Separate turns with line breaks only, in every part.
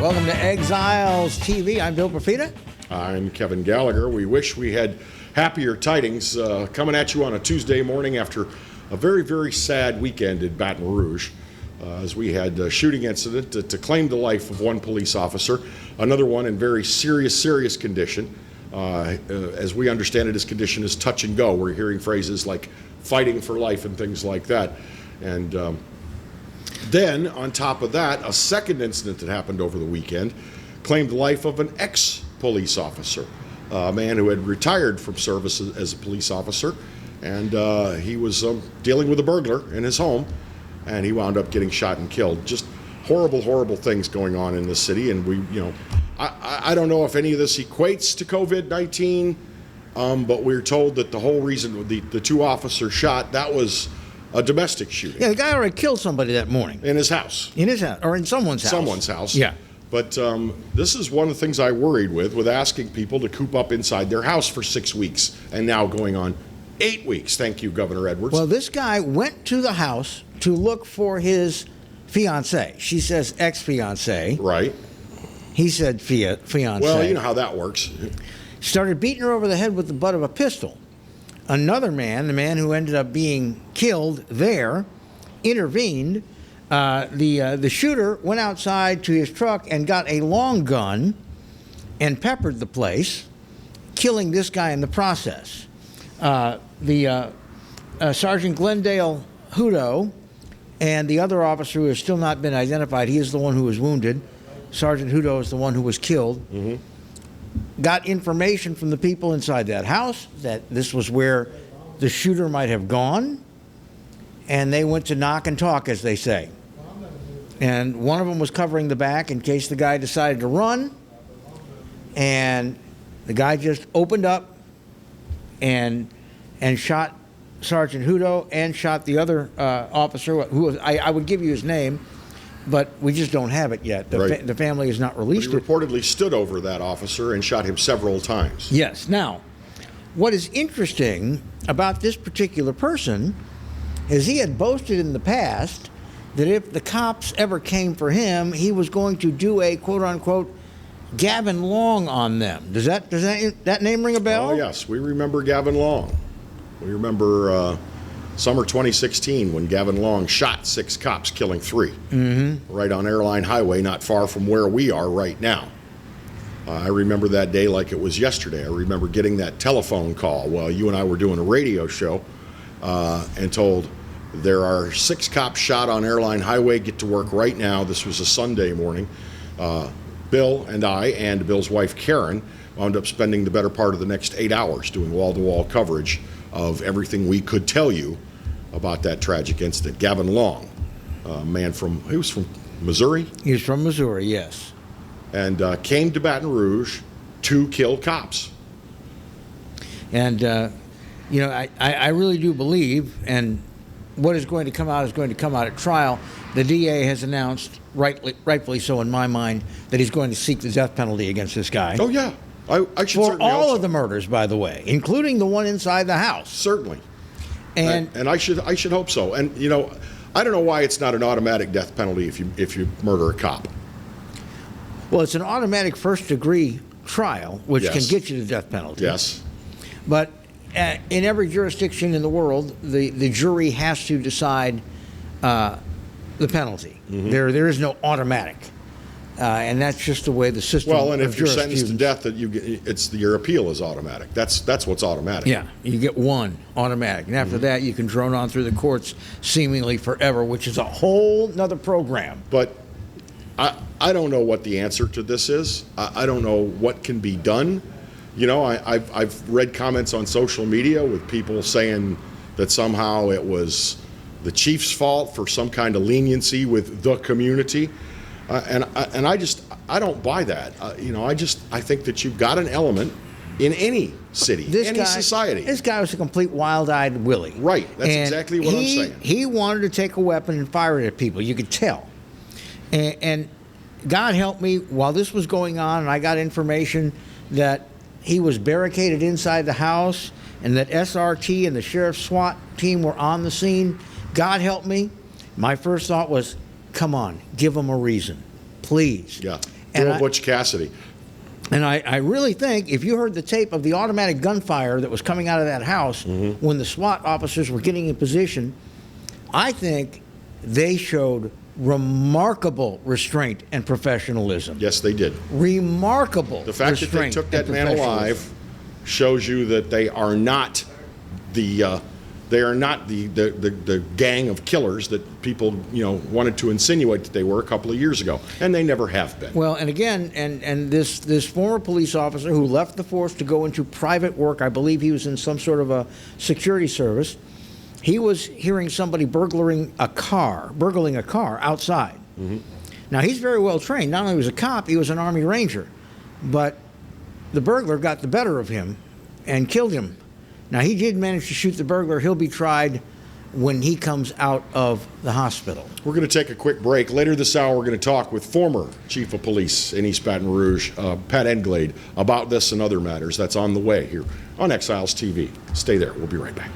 Welcome to Exiles TV. I'm Bill Profita.
I'm Kevin Gallagher. We wish we had happier tidings coming at you on a Tuesday morning after a very, very sad weekend in Baton Rouge, as we had a shooting incident to claim the life of one police officer, another one in very serious condition. As we understand it, his condition is touch and go. We're hearing phrases like fighting for life and things like that. And then, on top of that, a second incident that happened over the weekend claimed the life of an ex-police officer, a man who had retired from service as a police officer, and he was dealing with a burglar in his home, and he wound up getting shot and killed. Just horrible things going on in this city, and I don't know if any of this equates to COVID-19, but we're told that the whole reason the two officers shot, that was a domestic shooting.
Yeah, the guy already killed somebody that morning.
In his house.
In his house, or in someone's house.
Someone's house.
Yeah.
But this is one of the things I worried with asking people to coop up inside their house for 6 weeks, and now going on 8 weeks. Thank you, Governor Edwards.
Well, this guy went to the house to look for his fiancée. She says ex-fiancée.
Right.
He said fiancée.
Well, you know how that works.
Started beating her over the head with the butt of a pistol. Another man, the man who ended up being killed there, intervened. The shooter went outside to his truck and got a long gun and peppered the place, killing this guy in the process. Sergeant Glendale Hudo and the other officer who has still not been identified, he is the one who was wounded. Sergeant Hudo is the one who was killed. Mm-hmm. Got information from the people inside that house that this was where the shooter might have gone, and they went to knock and talk, as they say. And one of them was covering the back in case the guy decided to run, and the guy just opened up and shot Sergeant Hudo and shot the other officer, who I would give you his name, but we just don't have it yet. The family has not released it.
He reportedly stood over that officer and shot him several times.
Yes. Now, what is interesting about this particular person is he had boasted in the past that if the cops ever came for him, he was going to do a quote-unquote Gavin Long on them. Does that name ring a bell?
Oh, yes. We remember Gavin Long. We remember summer 2016 when Gavin Long shot 6 cops, killing 3, right on Airline Highway, not far from where we are right now. I remember that day like it was yesterday. I remember getting that telephone call while you and I were doing a radio show and told, there are 6 cops shot on Airline Highway, get to work right now. This was a Sunday morning. Bill and I and Bill's wife Karen wound up spending the better part of the next 8 hours doing wall-to-wall coverage of everything we could tell you about that tragic incident. Gavin Long, a man he was from Missouri?
He was from Missouri, yes.
And came to Baton Rouge to kill cops.
And, I really do believe, and what is going to come out is going to come out at trial. The DA has announced, rightfully so in my mind, that he's going to seek the death penalty against this guy.
Oh, yeah. I should
for all of the murders, by the way, including the one inside the house.
Certainly.
And
I should hope so. And, I don't know why it's not an automatic death penalty if you murder a cop.
Well, it's an automatic first-degree trial, which
Yes.
can get you the death penalty.
Yes.
But in every jurisdiction in the world, the jury has to decide the penalty. Mm-hmm. There is no automatic. And that's just the way the system.
Well, and if you're sentenced to death, your appeal is automatic. That's what's automatic.
Yeah, you get one automatic, and after that, you can drone on through the courts seemingly forever, which is a whole nother program.
But I don't know what the answer to this is. I don't know what can be done. I've read comments on social media with people saying that somehow it was the chief's fault for some kind of leniency with the community. And I don't buy that. I think that you've got an element in any city, society.
This guy was a complete wild-eyed Willie.
Right. That's exactly what I'm saying.
He wanted to take a weapon and fire it at people. You could tell. And God help me, while this was going on, and I got information that he was barricaded inside the house and that SRT and the sheriff's SWAT team were on the scene, God help me, my first thought was, come on, give him a reason, please.
Yeah. Poor Butch Cassidy.
And I really think if you heard the tape of the automatic gunfire that was coming out of that house when the SWAT officers were getting in position, I think they showed remarkable restraint and professionalism.
Yes, they did.
Remarkable.
The fact that they took that man alive shows you that they are not the gang of killers that people wanted to insinuate that they were a couple of years ago, and they never have been.
Well, and again, and this former police officer who left the force to go into private work, I believe he was in some sort of a security service. He was hearing somebody burgling a car outside. Now, he's very well trained. Not only was a cop, he was an Army Ranger. But the burglar got the better of him and killed him. Now, he did manage to shoot the burglar. He'll be tried when he comes out of the hospital.
We're going to take a quick break. Later this hour, we're going to talk with former Chief of Police in East Baton Rouge, Pat Englade, about this and other matters. That's on the way here on Exiles TV. Stay there. We'll be right back.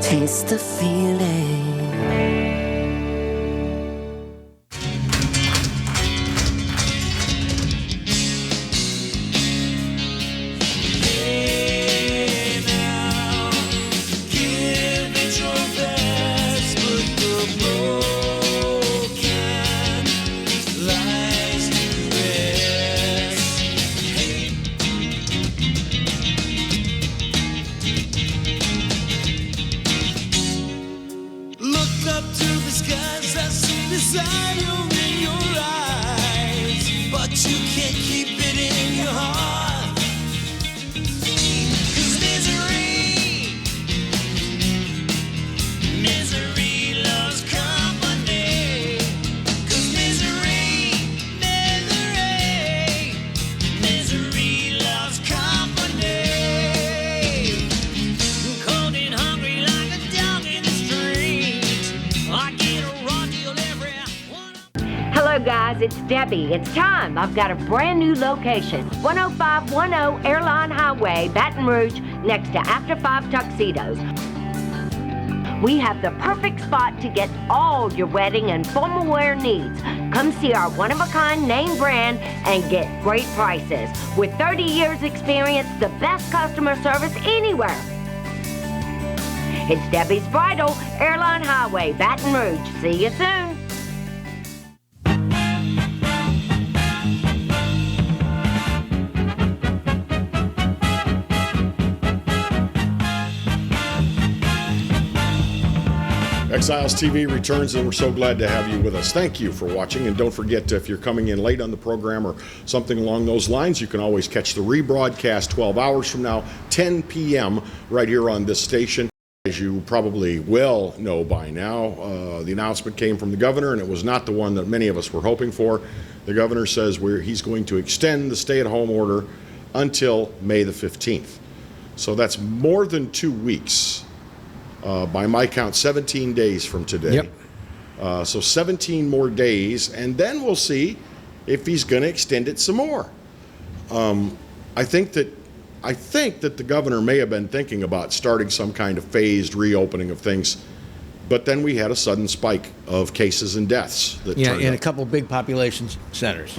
Taste the feeling.
Hey now, give it your best, but the broken lies to rest. Look up to the skies, I see desire in your eyes, but you can't keep it in your heart. 'Cause misery loves company. 'Cause misery loves company. Cold and hungry like a dog in the street. I get a raw deal every one.
Hello guys, it's Debbie. It's time. I've got a brand new location. 10510 Airline Highway, Baton Rouge, next to After 5 Tuxedos. We have the perfect spot to get all your wedding and formal wear needs. Come see our one-of-a-kind name brand and get great prices. With 30 years experience, the best customer service anywhere. It's Debbie's Bridal, Airline Highway, Baton Rouge. See you soon.
Exiles TV returns, and we're so glad to have you with us. Thank you for watching, and don't forget, if you're coming in late on the program or something along those lines, you can always catch the rebroadcast 12 hours from now, 10 p.m., right here on this station. As you probably well know by now, the announcement came from the governor, and it was not the one that many of us were hoping for. The governor says he's going to extend the stay-at-home order until May the 15th. So that's more than 2 weeks. By my count, 17 days from today.
Yep.
So 17 more days, and then we'll see if he's going to extend it some more. I think that the governor may have been thinking about starting some kind of phased reopening of things, but then we had a sudden spike of cases and deaths.
In a couple big population centers.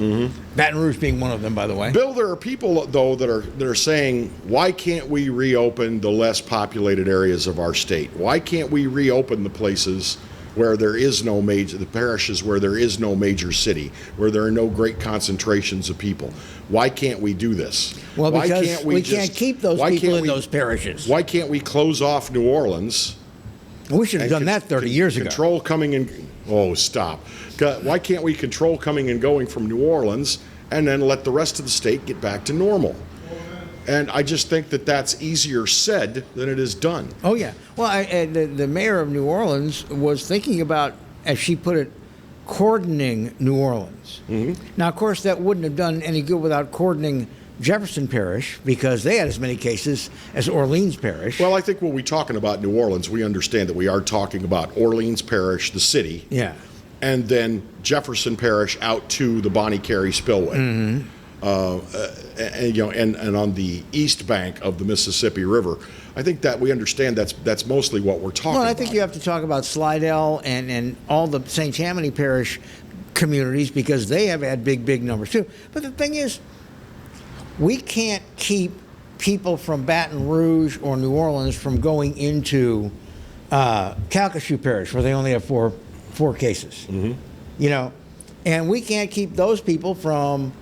Baton Rouge being one of them, by the way.
Bill, there are people though that are saying, why can't we reopen the less populated areas of our state? Why can't we reopen the places where there is no the parishes where there is no major city, where there are no great concentrations of people? Why can't we do this?
Well, because we can't keep those people in those parishes.
Why can't we close off New Orleans?
We should have done that 30 years ago.
Control coming in. Oh, stop. Why can't we control coming and going from New Orleans and then let the rest of the state get back to normal? And I just think that that's easier said than it is done.
Oh, yeah. Well, the mayor of New Orleans was thinking about as she put it, cordoning New Orleans. Now, of course, that wouldn't have done any good without cordoning Jefferson Parish, because they had as many cases as Orleans Parish.
Well, I think when we're talking about New Orleans, we understand that we are talking about Orleans Parish, the city,
Yeah.
and then Jefferson Parish out to the Bonnie Carey Spillway. And on the east bank of the Mississippi River. I think that we understand that's mostly what we're talking about.
Well, I think you have to talk about Slidell and all the St. Tammany Parish communities, because they have had big numbers too. But the thing is, we can't keep people from Baton Rouge or New Orleans from going into Calcasieu Parish, where they only have four cases. You know, and we can't keep those people from,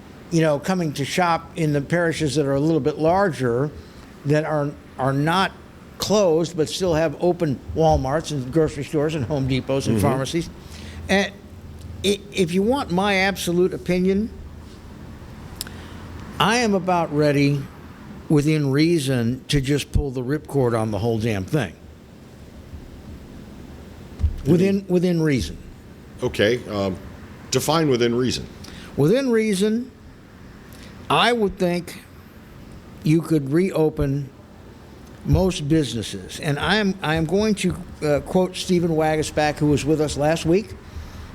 coming to shop in the parishes that are a little bit larger, that are not closed but still have open Walmarts and grocery stores and Home Depots and pharmacies. And if you want my absolute opinion, I am about ready, within reason, to just pull the ripcord on the whole damn thing. Within reason.
Okay, define within reason.
Within reason, I would think you could reopen most businesses. And I am going to quote Stephen Wagasback, who was with us last week,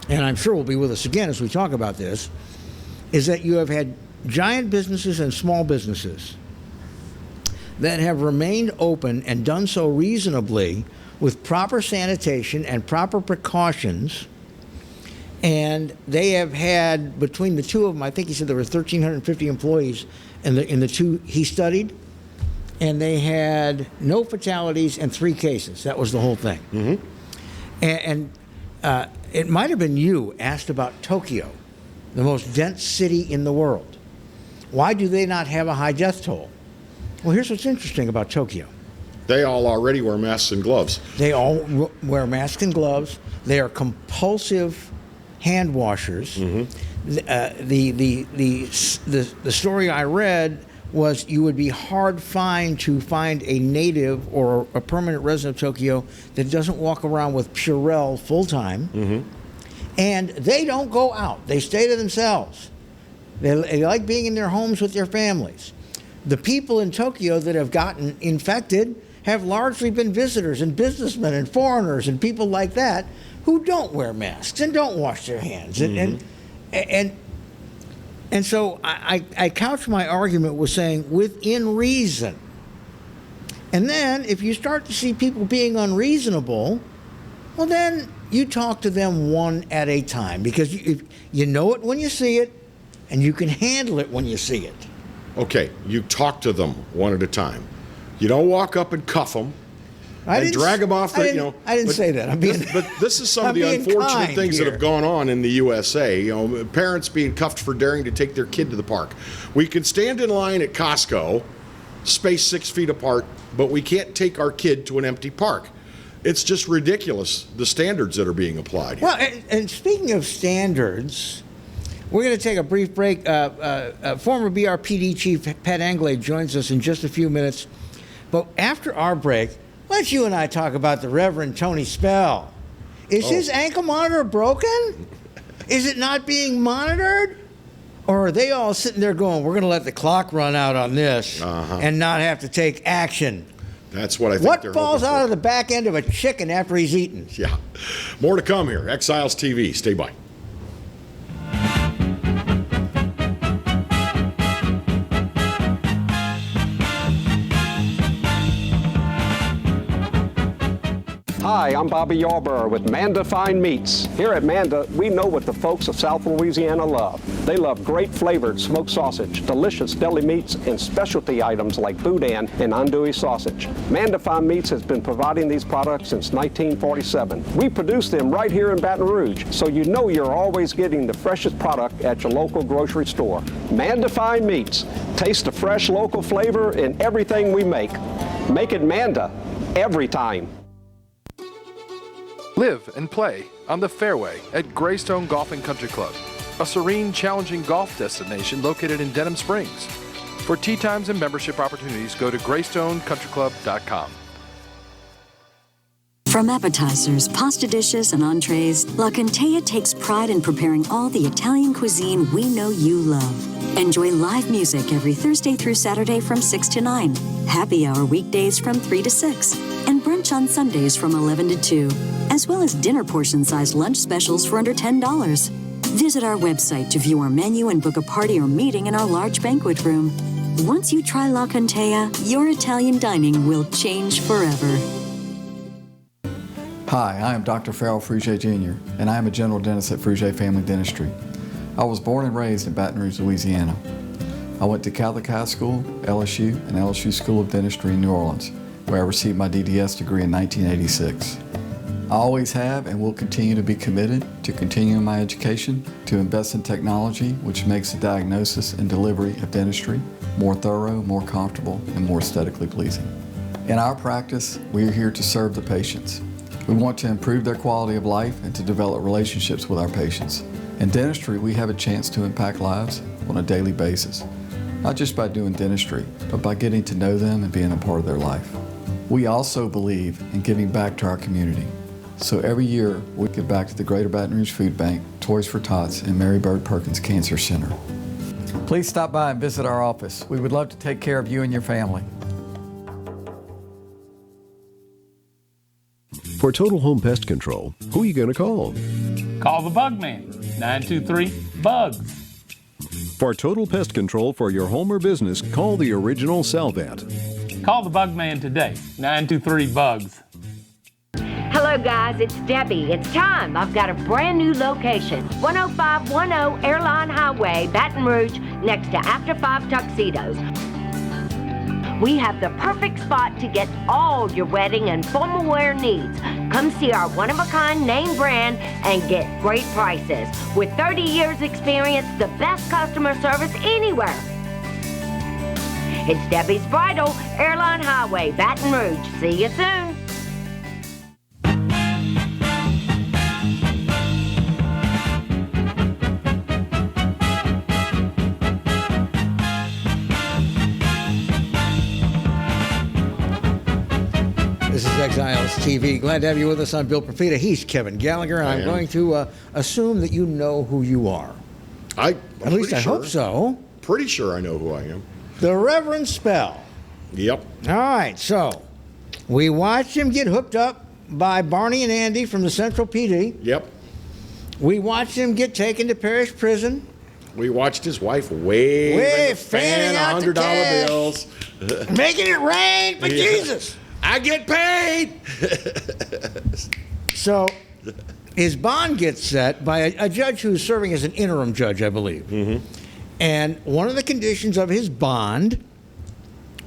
and I'm sure will be with us again as we talk about this, is that you have had giant businesses and small businesses that have remained open and done so reasonably with proper sanitation and proper precautions. And they have had, between the two of them, I think he said there were 1,350 employees in the two he studied, and they had no fatalities and 3 cases. That was the whole thing. And it might have been you asked about Tokyo, the most dense city in the world. Why do they not have a high death toll? Well, here's what's interesting about Tokyo.
They all already wear masks and gloves.
They all wear masks and gloves. They are compulsive hand washers. The story I read was you would be hard to find a native or a permanent resident of Tokyo that doesn't walk around with Purell full time. And they don't go out. They stay to themselves. They like being in their homes with their families. The people in Tokyo that have gotten infected have largely been visitors and businessmen and foreigners and people like that who don't wear masks and don't wash their hands. And so I couch my argument with saying within reason. And then if you start to see people being unreasonable, well, then you talk to them one at a time, because you know it when you see it, and you can handle it when you see it.
Okay, you talk to them one at a time. You don't walk up and cuff them and drag them off.
I didn't say that.
But this is some of the unfortunate things that have gone on in the USA. Parents being cuffed for daring to take their kid to the park. We can stand in line at Costco, spaced 6 feet apart, but we can't take our kid to an empty park. It's just ridiculous, the standards that are being applied here.
Well, and speaking of standards, we're going to take a brief break. Former BRPD Chief Pat Englade joins us in just a few minutes. But after our break, let's you and I talk about the Reverend Tony Spell. Is his ankle monitor broken? Is it not being monitored? Or are they all sitting there going, we're going to let the clock run out on this and not have to take action?
That's what I think
What
they're
falls
hoping
out
for.
of the back end of a chicken after he's eaten?
Yeah. More to come here. Exiles TV. Stay by.
Hi, I'm Bobby Yarborough with Manda Fine Meats. Here at Manda, we know what the folks of South Louisiana love. They love great flavored smoked sausage, delicious deli meats, and specialty items like boudin and andouille sausage. Manda Fine Meats has been providing these products since 1947. We produce them right here in Baton Rouge, so you know you're always getting the freshest product at your local grocery store. Manda Fine Meats. Taste the fresh local flavor in everything we make. Make it Manda every time.
Live and play on the fairway at Greystone Golf and Country Club, a serene, challenging golf destination located in Denham Springs. For tee times and membership opportunities, go to GreystoneCountryClub.com.
From appetizers, pasta dishes, and entrees, La Contea takes pride in preparing all the Italian cuisine we know you love. Enjoy live music every Thursday through Saturday from 6 to 9, happy hour weekdays from 3 to 6, and brunch on Sundays from 11 to 2, as well as dinner portion-sized lunch specials for under $10. Visit our website to view our menu and book a party or meeting in our large banquet room. Once you try La Contea, your Italian dining will change forever.
Hi, I am Dr. Farrell Frugier Jr., and I am a general dentist at Frugier Family Dentistry. I was born and raised in Baton Rouge, Louisiana. I went to Catholic High School, LSU, and LSU School of Dentistry in New Orleans, where I received my DDS degree in 1986. I always have and will continue to be committed to continuing my education, to invest in technology which makes the diagnosis and delivery of dentistry more thorough, more comfortable, and more aesthetically pleasing. In our practice, we are here to serve the patients. We want to improve their quality of life and to develop relationships with our patients. In dentistry, we have a chance to impact lives on a daily basis, not just by doing dentistry, but by getting to know them and being a part of their life. We also believe in giving back to our community. So every year, we give back to the Greater Baton Rouge Food Bank, Toys for Tots, and Mary Bird Perkins Cancer Center. Please stop by and visit our office. We would love to take care of you and your family.
For Total Home Pest Control, who are you going to call?
Call the Bug Man, 923-BUGS.
For Total Pest Control for your home or business, call the original Salvat.
Call the Bug Man today, 923-BUGS.
Hello guys, it's Debbie. It's time. I've got a brand new location. 10510 Airline Highway, Baton Rouge, next to After 5 Tuxedos. We have the perfect spot to get all your wedding and formal wear needs. Come see our one-of-a-kind name brand and get great prices. With 30 years experience, the best customer service anywhere. It's Debbie's Bridal, Airline Highway, Baton Rouge. See you soon.
This is Exiles TV. Glad to have you with us. I'm Bill Profita. He's Kevin Gallagher, and I'm going to assume that you know who you are.
At least
I hope so.
Pretty sure I know who I am.
The Reverend Spell.
Yep.
All right, so we watched him get hooked up by Barney and Andy from the Central PD.
Yep.
We watched him get taken to parish prison.
We watched his wife waving
fanning out the
$100
cash.
bills.
Making it rain for Jesus.
I get paid.
So his bond gets set by a judge who's serving as an interim judge, I believe.
Mm-hmm.
And one of the conditions of his bond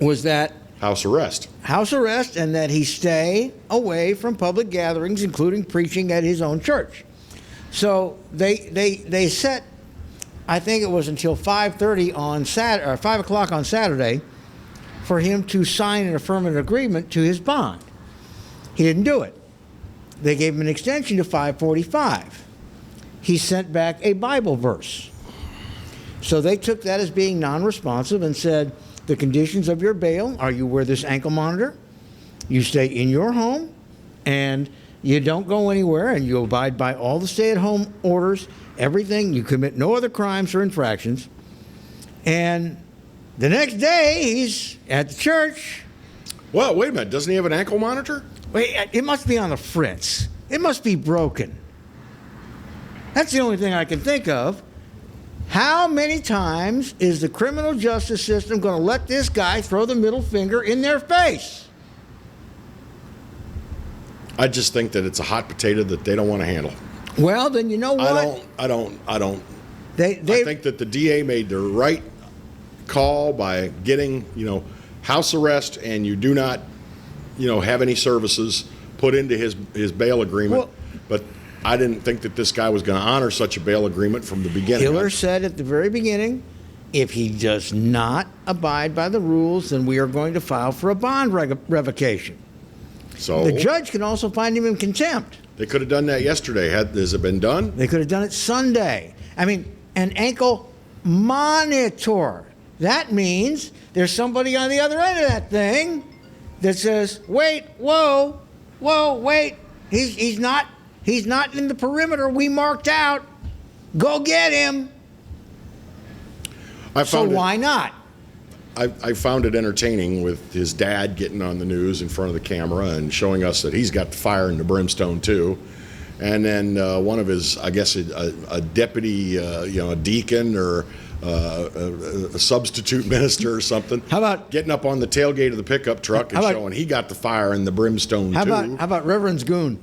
was that
house arrest,
and that he stay away from public gatherings, including preaching at his own church. So they set, I think it was until 5:30 on Saturday, or 5 o'clock on Saturday, for him to sign an affirmative agreement to his bond. He didn't do it. They gave him an extension to 5:45. He sent back a Bible verse. So they took that as being non-responsive and said, the conditions of your bail are you wear this ankle monitor, you stay in your home, and you don't go anywhere, and you abide by all the stay-at-home orders, everything. You commit no other crimes or infractions. And the next day, he's at the church.
Well, wait a minute. Doesn't he have an ankle monitor?
Wait, it must be on the fritz. It must be broken. That's the only thing I can think of. How many times is the criminal justice system going to let this guy throw the middle finger in their face?
I just think that it's a hot potato that they don't want to handle.
Well, then you know what?
I don't. I think that the DA made the right call by getting, house arrest, and you do not, have any services put into his bail agreement.
Well,
but I didn't think that this guy was going to honor such a bail agreement from the beginning.
Hiller said at the very beginning, if he does not abide by the rules, then we are going to file for a bond revocation.
So
the judge can also find him in contempt.
They could have done that yesterday. Has it been done?
They could have done it Sunday. I mean, an ankle monitor. That means there's somebody on the other end of that thing that says, wait, whoa, whoa, wait. He's not in the perimeter we marked out. Go get him. So why not?
I found it entertaining with his dad getting on the news in front of the camera and showing us that he's got the fire and the brimstone too. And then one of his, I guess, a deputy, a deacon or a substitute minister or something.
How about
getting up on the tailgate of the pickup truck and showing he got the fire and the brimstone too?
How about Reverend's goon?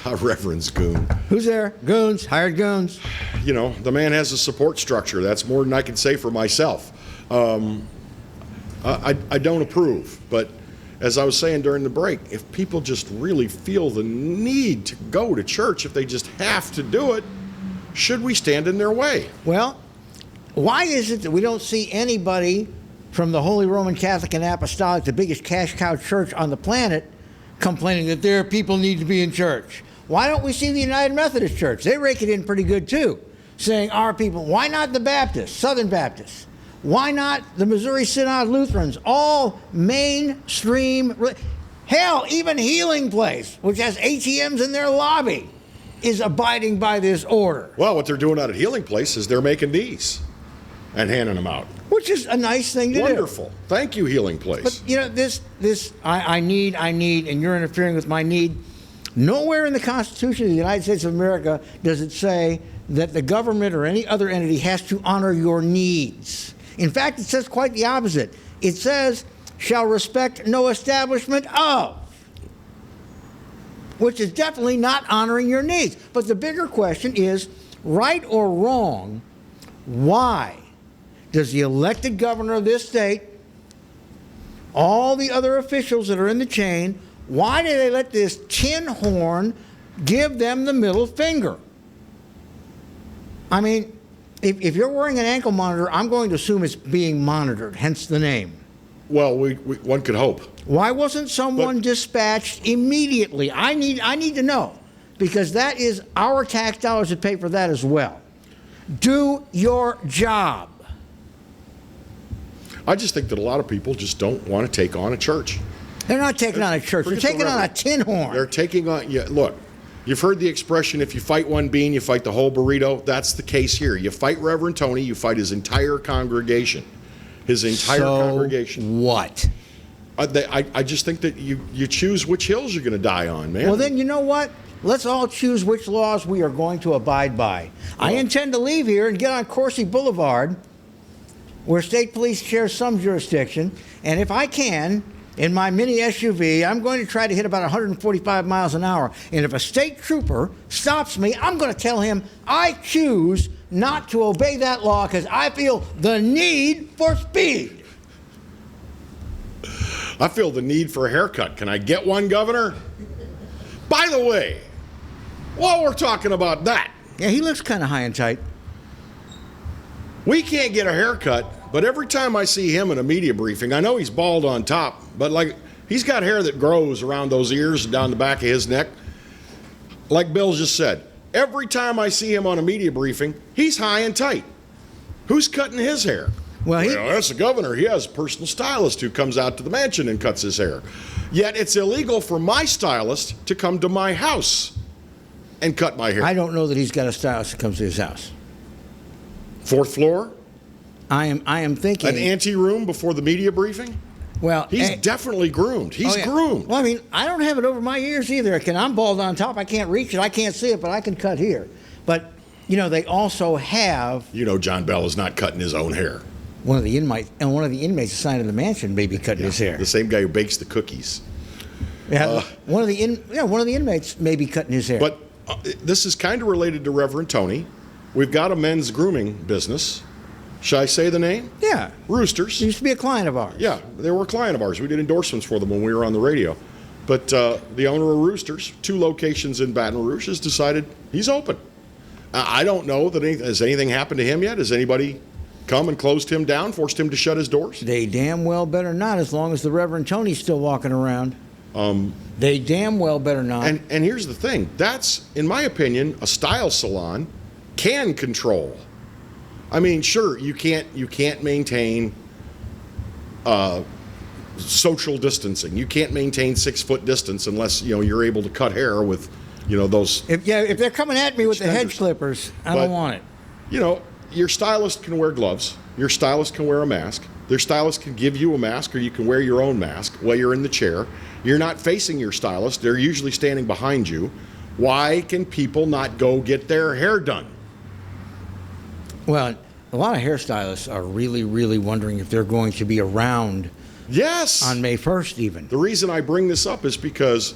Reverend's goon.
Who's there? Goons, hired goons.
You know, the man has a support structure. That's more than I can say for myself. I don't approve, but as I was saying during the break, if people just really feel the need to go to church, if they just have to do it, should we stand in their way?
Well, why is it that we don't see anybody from the Holy Roman Catholic and Apostolic, the biggest cash cow church on the planet, complaining that their people need to be in church? Why don't we see the United Methodist Church? They rake it in pretty good too, saying our people. Why not the Baptists, Southern Baptists? Why not the Missouri Synod Lutherans? All mainstream. Hell, even Healing Place, which has ATMs in their lobby, is abiding by this order.
Well, what they're doing out at Healing Place is they're making these and handing them out.
Which is a nice thing to do.
Wonderful. Thank you, Healing Place.
But, you know, I need, and you're interfering with my need. Nowhere in the Constitution of the United States of America does it say that the government or any other entity has to honor your needs. In fact, it says quite the opposite. It says, shall respect no establishment of, which is definitely not honoring your needs. But the bigger question is, right or wrong, why does the elected governor of this state, all the other officials that are in the chain, why do they let this tin horn give them the middle finger? I mean, if you're wearing an ankle monitor, I'm going to assume it's being monitored, hence the name.
Well, one could hope.
Why wasn't someone dispatched immediately? I need to know, because that is our tax dollars that pay for that as well. Do your job.
I just think that a lot of people just don't want to take on a church.
They're not taking on a church. They're taking on a tin horn.
They're taking on, look, you've heard the expression, if you fight one bean, you fight the whole burrito. That's the case here. You fight Reverend Tony, you fight his entire congregation. His entire congregation.
What?
I just think that you choose which hills you're going to die on, man.
Well, then, you know what? Let's all choose which laws we are going to abide by. I intend to leave here and get on Coursey Boulevard, where state police share some jurisdiction, and if I can, in my mini SUV, I'm going to try to hit about 145 miles an hour. And if a state trooper stops me, I'm going to tell him I choose not to obey that law because I feel the need for speed.
I feel the need for a haircut. Can I get one, Governor? By the way, while we're talking about that.
Yeah, he looks kind of high and tight.
We can't get a haircut, but every time I see him in a media briefing, I know he's bald on top, but like he's got hair that grows around those ears and down the back of his neck. Like Bill just said, every time I see him on a media briefing, he's high and tight. Who's cutting his hair? Well, that's the governor. He has a personal stylist who comes out to the mansion and cuts his hair. Yet it's illegal for my stylist to come to my house and cut my hair.
I don't know that he's got a stylist that comes to his house.
4th floor?
I am thinking
an anteroom before the media briefing?
Well,
he's definitely groomed. He's groomed.
Well, I mean, I don't have it over my ears either. I'm bald on top. I can't reach it. I can't see it, but I can cut here. But, you know, they also have...
You know John Bell is not cutting his own hair.
One of the inmates assigned to the mansion may be cutting his hair.
The same guy who bakes the cookies.
Yeah, one of the inmates may be cutting his hair.
But this is kind of related to Reverend Tony. We've got a men's grooming business. Should I say the name?
Yeah.
Roosters.
He used to be a client of ours.
Yeah, they were a client of ours. We did endorsements for them when we were on the radio. But the owner of Roosters, 2 locations in Baton Rouge, has decided he's open. I don't know that has anything happened to him yet. Has anybody come and closed him down, forced him to shut his doors?
They damn well better not, as long as the Reverend Tony's still walking around. They damn well better not.
And here's the thing. That's, in my opinion, a style salon can control. I mean, sure, you can't maintain social distancing. You can't maintain 6-foot distance unless you're able to cut hair with those.
If they're coming at me with the hedge clippers, I don't want it.
Your stylist can wear gloves. Your stylist can wear a mask. Their stylist can give you a mask, or you can wear your own mask while you're in the chair. You're not facing your stylist. They're usually standing behind you. Why can people not go get their hair done?
Well, a lot of hairstylists are really, really wondering if they're going to be around.
Yes.
On May 1st, even.
The reason I bring this up is because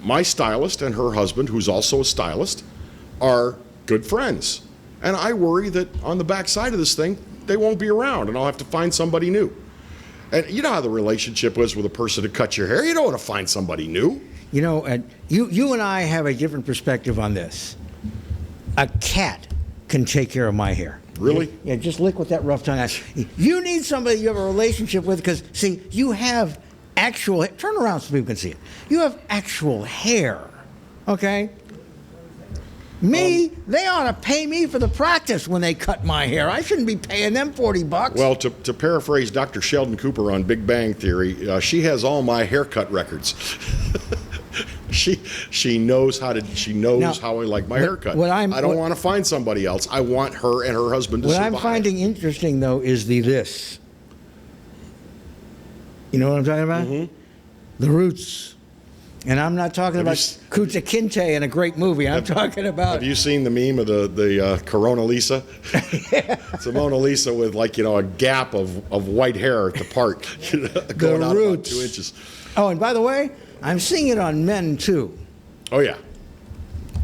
my stylist and her husband, who's also a stylist, are good friends. And I worry that on the backside of this thing, they won't be around, and I'll have to find somebody new. And you know how the relationship is with a person to cut your hair. You don't want to find somebody new.
And you and I have a different perspective on this. A cat can take care of my hair.
Really?
Yeah, just lick with that rough tongue. You need somebody you have a relationship with because, see, you have actual... Turn around so people can see it. You have actual hair, okay? Me, they ought to pay me for the practice when they cut my hair. I shouldn't be paying them $40.
Well, to paraphrase Dr. Sheldon Cooper on Big Bang Theory, she has all my haircut records. She knows how I like my haircut. I don't want to find somebody else. I want her and her husband to survive.
What I'm finding interesting, though, is this. You know what I'm talking about?
Mm-hmm.
The Roots. And I'm not talking about Kunta Kinte in a great movie. I'm talking about...
Have you seen the meme of the Corona Lisa? It's a Mona Lisa with a gap of white hair at the part. Going out about 2 inches.
Oh, and by the way, I'm seeing it on men too.
Oh yeah,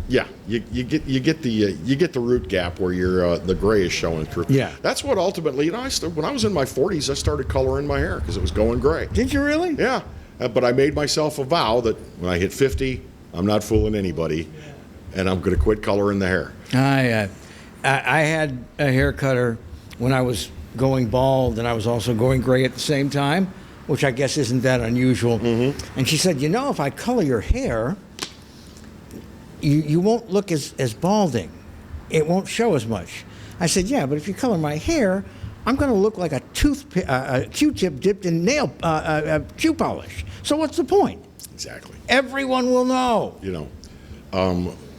yeah. You get the root gap where the gray is showing through.
Yeah.
That's what ultimately. When I was in my 40s, I started coloring my hair because it was going gray.
Did you really?
Yeah. But I made myself a vow that when I hit 50, I'm not fooling anybody, and I'm going to quit coloring the hair.
I had a hair cutter when I was going bald, and I was also going gray at the same time, which I guess isn't that unusual.
Mm-hmm.
And she said, if I color your hair, you won't look as balding. It won't show as much. I said, yeah, but if you color my hair, I'm going to look like a Q-tip dipped in shoe polish. So what's the point?
Exactly.
Everyone will know.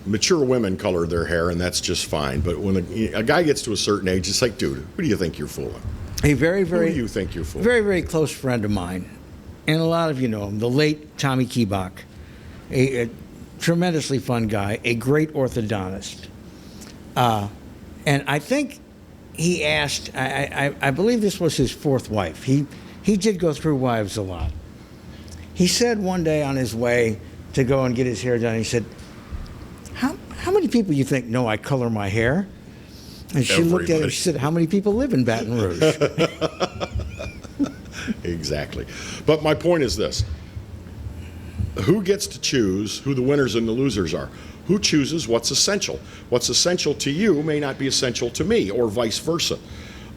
Mature women color their hair, and that's just fine. But when a guy gets to a certain age, it's like, dude, who do you think you're fooling?
A very, very...
Who do you think you're fooling?
Very, very close friend of mine, and a lot of you know him, the late Tommy Keebach, a tremendously fun guy, a great orthodontist. And I think he asked, I believe this was his fourth wife. He did go through wives a lot. He said one day on his way to go and get his hair done, he said, how many people you think know I color my hair? And she looked at him and she said, how many people live in Baton Rouge?
Exactly. But my point is this. Who gets to choose who the winners and the losers are? Who chooses what's essential? What's essential to you may not be essential to me, or vice versa.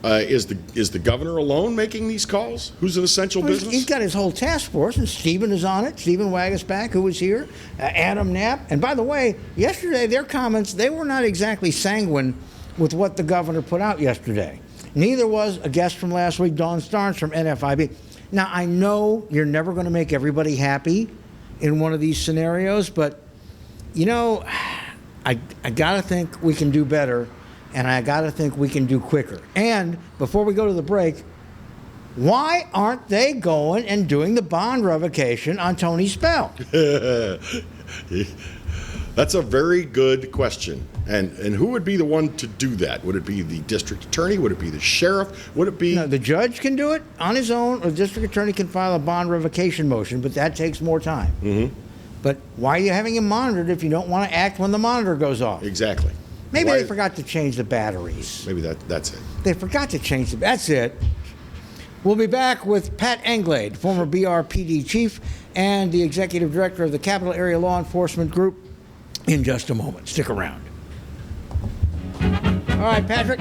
Is the governor alone making these calls? Who's an essential business?
He's got his whole task force, and Stephen is on it. Stephen Wagasback, who was here, Adam Knapp. And by the way, yesterday, their comments, they were not exactly sanguine with what the governor put out yesterday. Neither was a guest from last week, Dawn Starnes from NFIB. Now, I know you're never going to make everybody happy in one of these scenarios, but, I got to think we can do better, and I got to think we can do quicker. And before we go to the break, why aren't they going and doing the bond revocation on Tony Spell?
That's a very good question. And who would be the one to do that? Would it be the district attorney? Would it be the sheriff? Would it be...
No, the judge can do it on his own, or the district attorney can file a bond revocation motion, but that takes more time.
Mm-hmm.
But why are you having him monitored if you don't want to act when the monitor goes off?
Exactly.
Maybe they forgot to change the batteries.
Maybe that's it.
They forgot to change the... That's it. We'll be back with Pat Englade, former BRPD chief and the executive director of the Capital Area Law Enforcement Group, in just a moment. Stick around. All right, Patrick.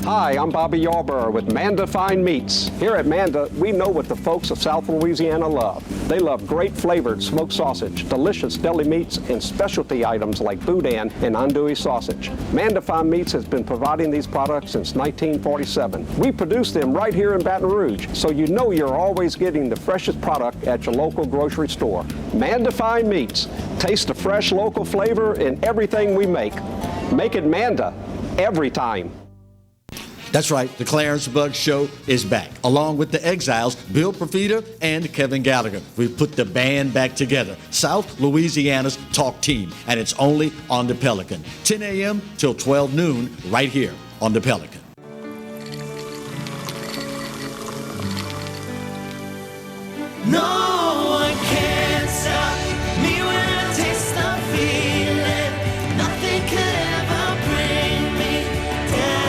Hi, I'm Bobby Yarborough with Manda Fine Meats. Here at Manda, we know what the folks of South Louisiana love. They love great flavored smoked sausage, delicious deli meats, and specialty items like boudin and andouille sausage. Manda Fine Meats has been providing these products since 1947. We produce them right here in Baton Rouge, so you know you're always getting the freshest product at your local grocery store. Manda Fine Meats. Taste the fresh local flavor in everything we make. Make it Manda every time.
That's right, the Clarence Bugg Show is back, along with the Exiles, Bill Profita and Kevin Gallagher. We've put the band back together, South Louisiana's talk team, and it's only on the Pelican. 10 a.m. till 12 noon, right here on the Pelican.
No one can stop me when I taste the feeling. Nothing could ever bring me down.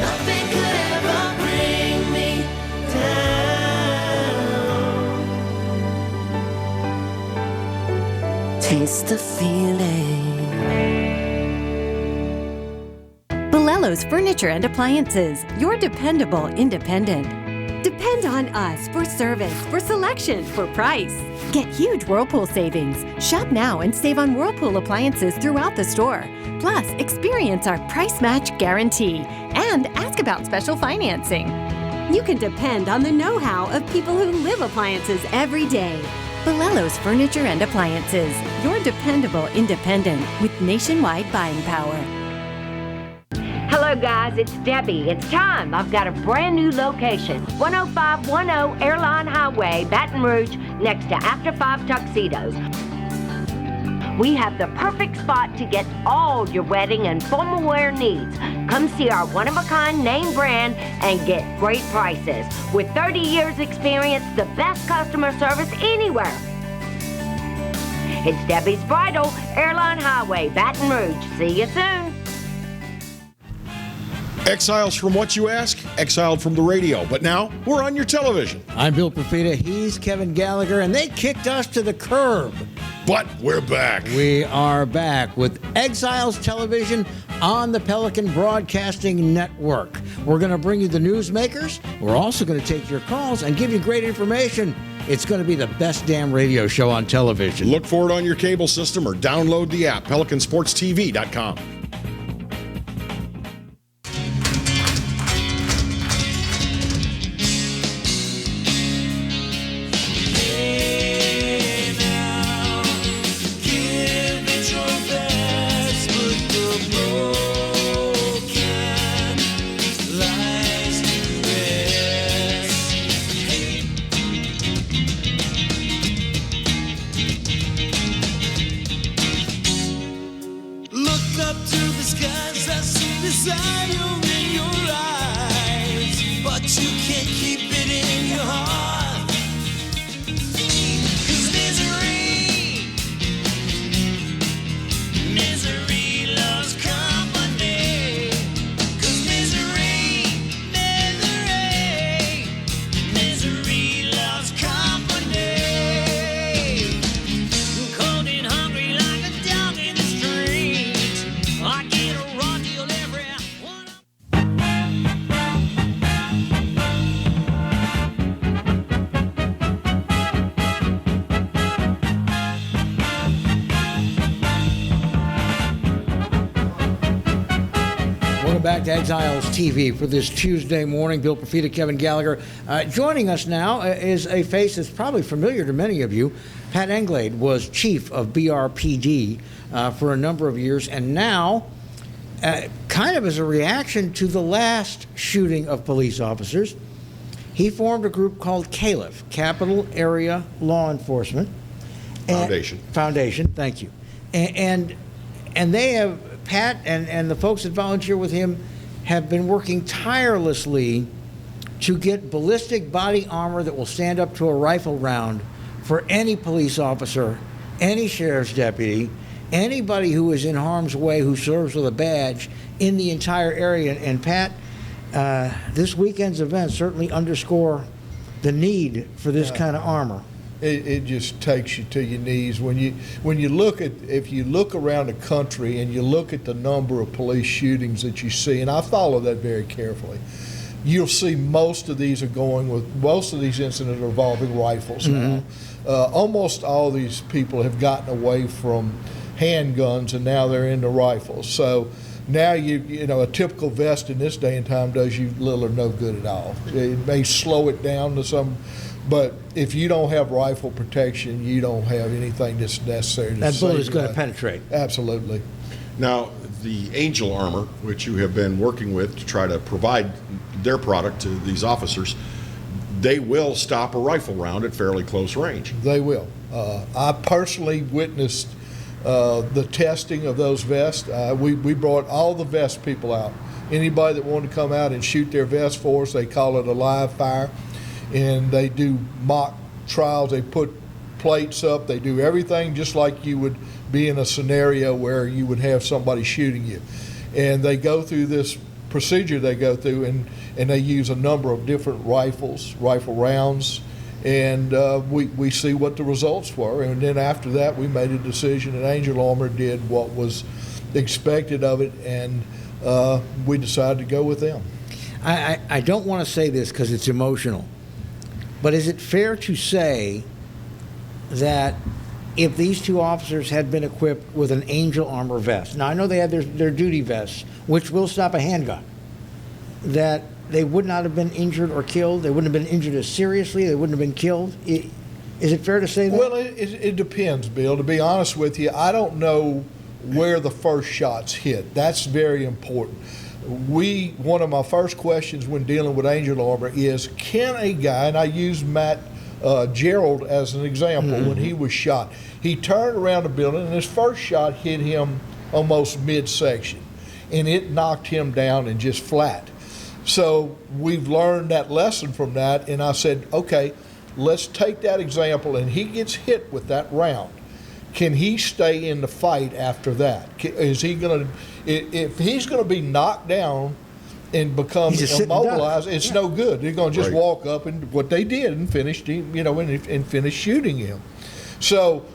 Nothing could ever bring me down.
Taste the feeling.
Bolello's Furniture and Appliances, your dependable independent. Depend on us for service, for selection, for price. Get huge Whirlpool savings. Shop now and save on Whirlpool appliances throughout the store. Plus, experience our price match guarantee and ask about special financing. You can depend on the know-how of people who live appliances every day. Bolello's Furniture and Appliances, your dependable independent with nationwide buying power.
Hello guys, it's Debbie. It's time. I've got a brand new location. 10510 Airline Highway, Baton Rouge, next to After 5 Tuxedos. We have the perfect spot to get all your wedding and formal wear needs. Come see our one-of-a-kind name brand and get great prices. With 30 years experience, the best customer service anywhere. It's Debbie's Bridal, Airline Highway, Baton Rouge. See you soon.
Exiles from what you ask? Exiled from the radio. But now, we're on your television.
I'm Bill Profita. He's Kevin Gallagher, and they kicked us to the curb.
But we're back.
We are back with Exiles Television on the Pelican Broadcasting Network. We're going to bring you the newsmakers. We're also going to take your calls and give you great information. It's going to be the best damn radio show on television.
Look for it on your cable system or download the app, PelicanSportsTV.com.
Back to Exiles TV for this Tuesday morning. Bill Profita, Kevin Gallagher. Joining us now is a face that's probably familiar to many of you. Pat Englade was chief of BRPD for a number of years, and now, kind of as a reaction to the last shooting of police officers, he formed a group called CALEF, Capital Area Law Enforcement Foundation. Thank you, and they have. Pat and the folks that volunteer with him have been working tirelessly to get ballistic body armor that will stand up to a rifle round for any police officer, any sheriff's deputy, anybody who is in harm's way who serves with a badge in the entire area. And Pat, this weekend's events certainly underscore the need for this kind of armor.
it just takes you to your knees when you look at, if you look around the country and you look at the number of police shootings that you see, and I follow that very carefully. You'll see most of these incidents are involving rifles now. Almost all these people have gotten away from handguns and now they're into rifles. So now you know a typical vest in this day and time does you little or no good at all. It may slow it down to some, but if you don't have rifle protection, you don't have anything that's necessary to
That
save
bullet is
your
going to
life.
penetrate.
Absolutely.
Now, the Angel Armor, which you have been working with to try to provide their product to these officers, they will stop a rifle round at fairly close range.
They will. I personally witnessed the testing of those vests. We brought all the vest people out. Anybody that wanted to come out and shoot their vest for us, they call it a live fire. And they do mock trials. They put plates up. They do everything just like you would be in a scenario where you would have somebody shooting you. And they go through this procedure they go through, and they use a number of different rifle rounds, and we see what the results were. And then after that, we made a decision, and Angel Armor did what was expected of it, and we decided to go with them.
I don't want to say this because it's emotional, but is it fair to say that if these two officers had been equipped with an Angel Armor vest, now I know they had their duty vests, which will stop a handgun, that they would not have been injured or killed? They wouldn't have been injured as seriously? They wouldn't have been killed? Is it fair to say that?
Well, it depends, Bill. To be honest with you, I don't know where the first shots hit. That's very important. One of my first questions when dealing with Angel Armor is, can a guy, and I use Matt Gerald as an example, when he was shot, he turned around the building and his first shot hit him almost midsection, and it knocked him down and just flat. So we've learned that lesson from that, and I said, okay, let's take that example, and he gets hit with that round. Can he stay in the fight after that? Is he going to, if he's going to be knocked down and become immobilized, it's no good. They're going to just walk up and what they did and finished him, and finish shooting him. So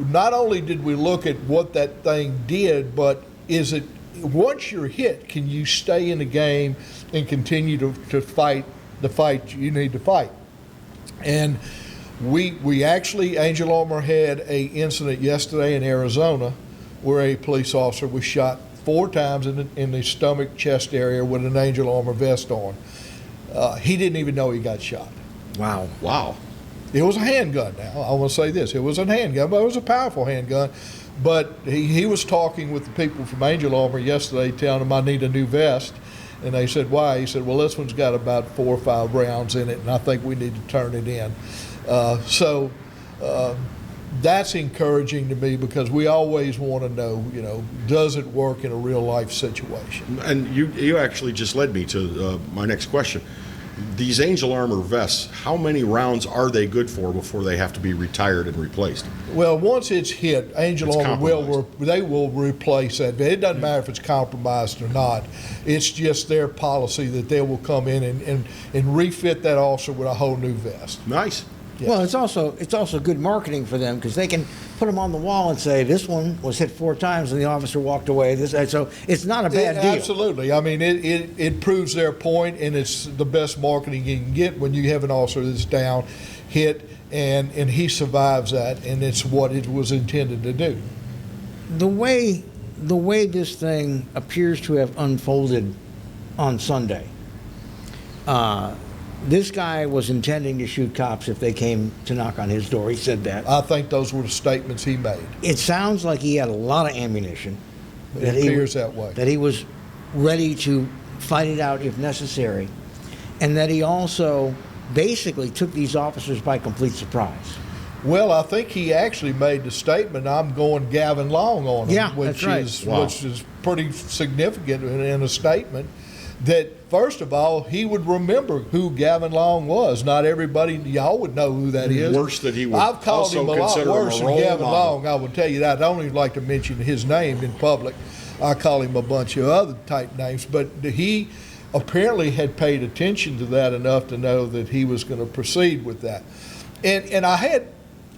not only did we look at what that thing did, but is it, once you're hit, can you stay in the game and continue to fight the fight you need to fight? And we actually, Angel Armor had a incident yesterday in Arizona where a police officer was shot 4 times in the stomach, chest area with an Angel Armor vest on. He didn't even know he got shot.
Wow.
Wow.
It was a handgun now. I want to say this. It was a handgun, but it was a powerful handgun. But he was talking with the people from Angel Armor yesterday, telling them I need a new vest. And they said, why? He said, well, this one's got about 4 or 5 rounds in it, and I think we need to turn it in. So that's encouraging to me because we always want to know, does it work in a real life situation?
And you actually just led me to my next question. These Angel Armor vests, how many rounds are they good for before they have to be retired and replaced?
Well, once it's hit, Angel Armor will replace that. It doesn't matter if it's compromised or not. It's just their policy that they will come in and refit that officer with a whole new vest.
Nice.
Yeah.
Well, it's also good marketing for them because they can put them on the wall and say this one was hit 4 times and the officer walked away. So it's not a bad deal.
Absolutely. I mean, it proves their point, and it's the best marketing you can get when you have an officer that's down, hit, and he survives that, and it's what it was intended to do.
The way this thing appears to have unfolded on Sunday. This guy was intending to shoot cops if they came to knock on his door. He said that.
I think those were the statements he made.
It sounds like he had a lot of ammunition.
It appears that way.
That he was ready to fight it out if necessary. And that he also basically took these officers by complete surprise.
Well, I think he actually made the statement, I'm going Gavin Long on him,
Yeah,
which
that's right.
which is pretty significant in a statement. That, first of all, he would remember who Gavin Long was. Not everybody, y'all would know who that is.
Worse that he would
I've called
also
him a lot
consider him
worse
a
than
role
Gavin
model.
Long, I would tell you that. I don't even like to mention his name in public. I call him a bunch of other type names. But he apparently had paid attention to that enough to know that he was going to proceed with that. And I had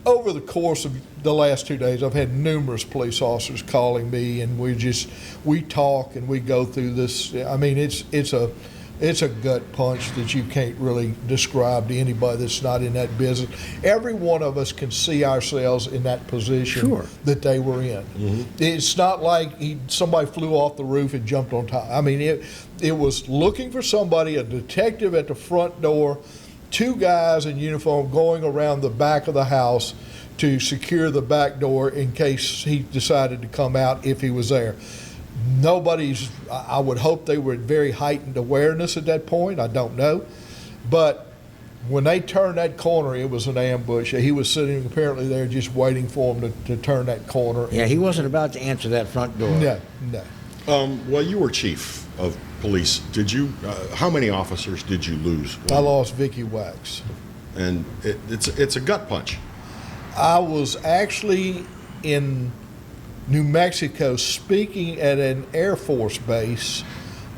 over the course of the last 2 days, I've had numerous police officers calling me, and we talk and we go through this. I mean, it's a gut punch that you can't really describe to anybody that's not in that business. Every one of us can see ourselves in that position that they were in. It's not like somebody flew off the roof and jumped on top. I mean, it was looking for somebody, a detective at the front door, 2 guys in uniform going around the back of the house to secure the back door in case he decided to come out if he was there. I would hope they were at very heightened awareness at that point. I don't know. But when they turned that corner, it was an ambush. He was sitting apparently there just waiting for them to turn that corner.
Yeah, he wasn't about to answer that front door.
No.
Well, you were chief of police. Did you? How many officers did you lose?
I lost Vicky Wax.
And it's a gut punch.
I was actually in New Mexico speaking at an Air Force base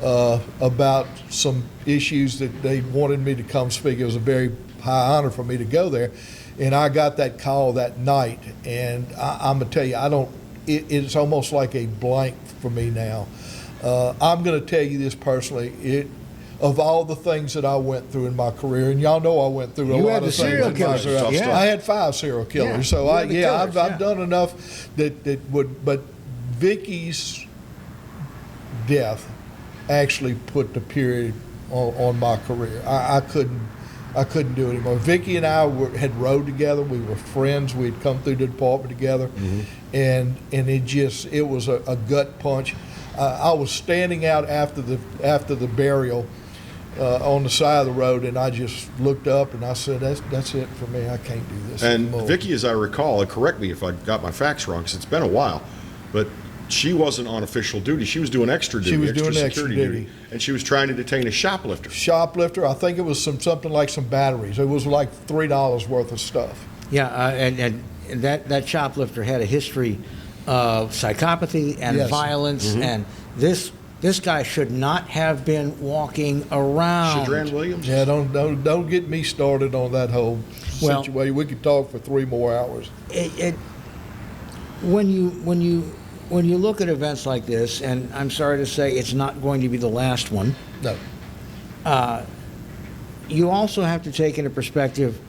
about some issues that they wanted me to come speak. It was a very high honor for me to go there. And I got that call that night. And I'm going to tell you, it's almost like a blank for me now. I'm going to tell you this personally. Of all the things that I went through in my career, and y'all know I went through a lot of things. I had 5 serial killers, so I've done enough that would. But Vicky's death actually put the period on my career. I couldn't do it anymore. Vicky and I had rode together. We were friends. We'd come through the department together, and it was a gut punch. I was standing out after the burial. On the side of the road, and I just looked up and I said, that's it for me. I can't do this anymore.
And Vicky, as I recall, and correct me if I got my facts wrong, because it's been a while, but she wasn't on official duty. She was doing extra duty.
She was doing
extra security duty, and she was trying to detain a shoplifter.
I think it was something like some batteries. It was like $3 worth of stuff.
Yeah, and that shoplifter had a history of psychopathy and violence, and this guy should not have been walking around.
Shadran Williams?
Yeah, don't get me started on that whole situation. We could talk for 3 more hours.
When you look at events like this, and I'm sorry to say it's not going to be the last one.
No.
You also have to take into perspective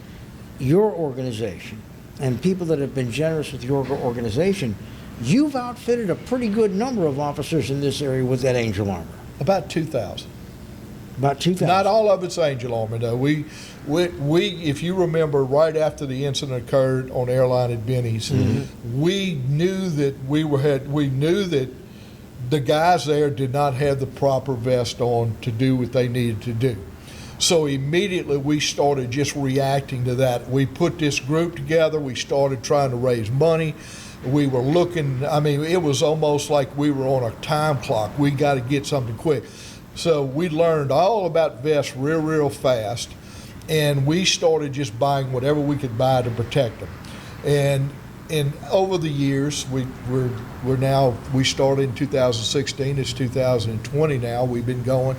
your organization and people that have been generous with your organization. You've outfitted a pretty good number of officers in this area with that Angel armor.
About 2,000.
About 2,000.
Not all of it's Angel armor, though. We, if you remember, right after the incident occurred on airline at Benny's, we knew that we knew that the guys there did not have the proper vest on to do what they needed to do. So immediately we started just reacting to that. We put this group together. We started trying to raise money. We were looking, it was almost like we were on a time clock. We got to get something quick. So we learned all about vests real fast, and we started just buying whatever we could buy to protect them. And over the years, we started in 2016. It's 2020 now. We've been going,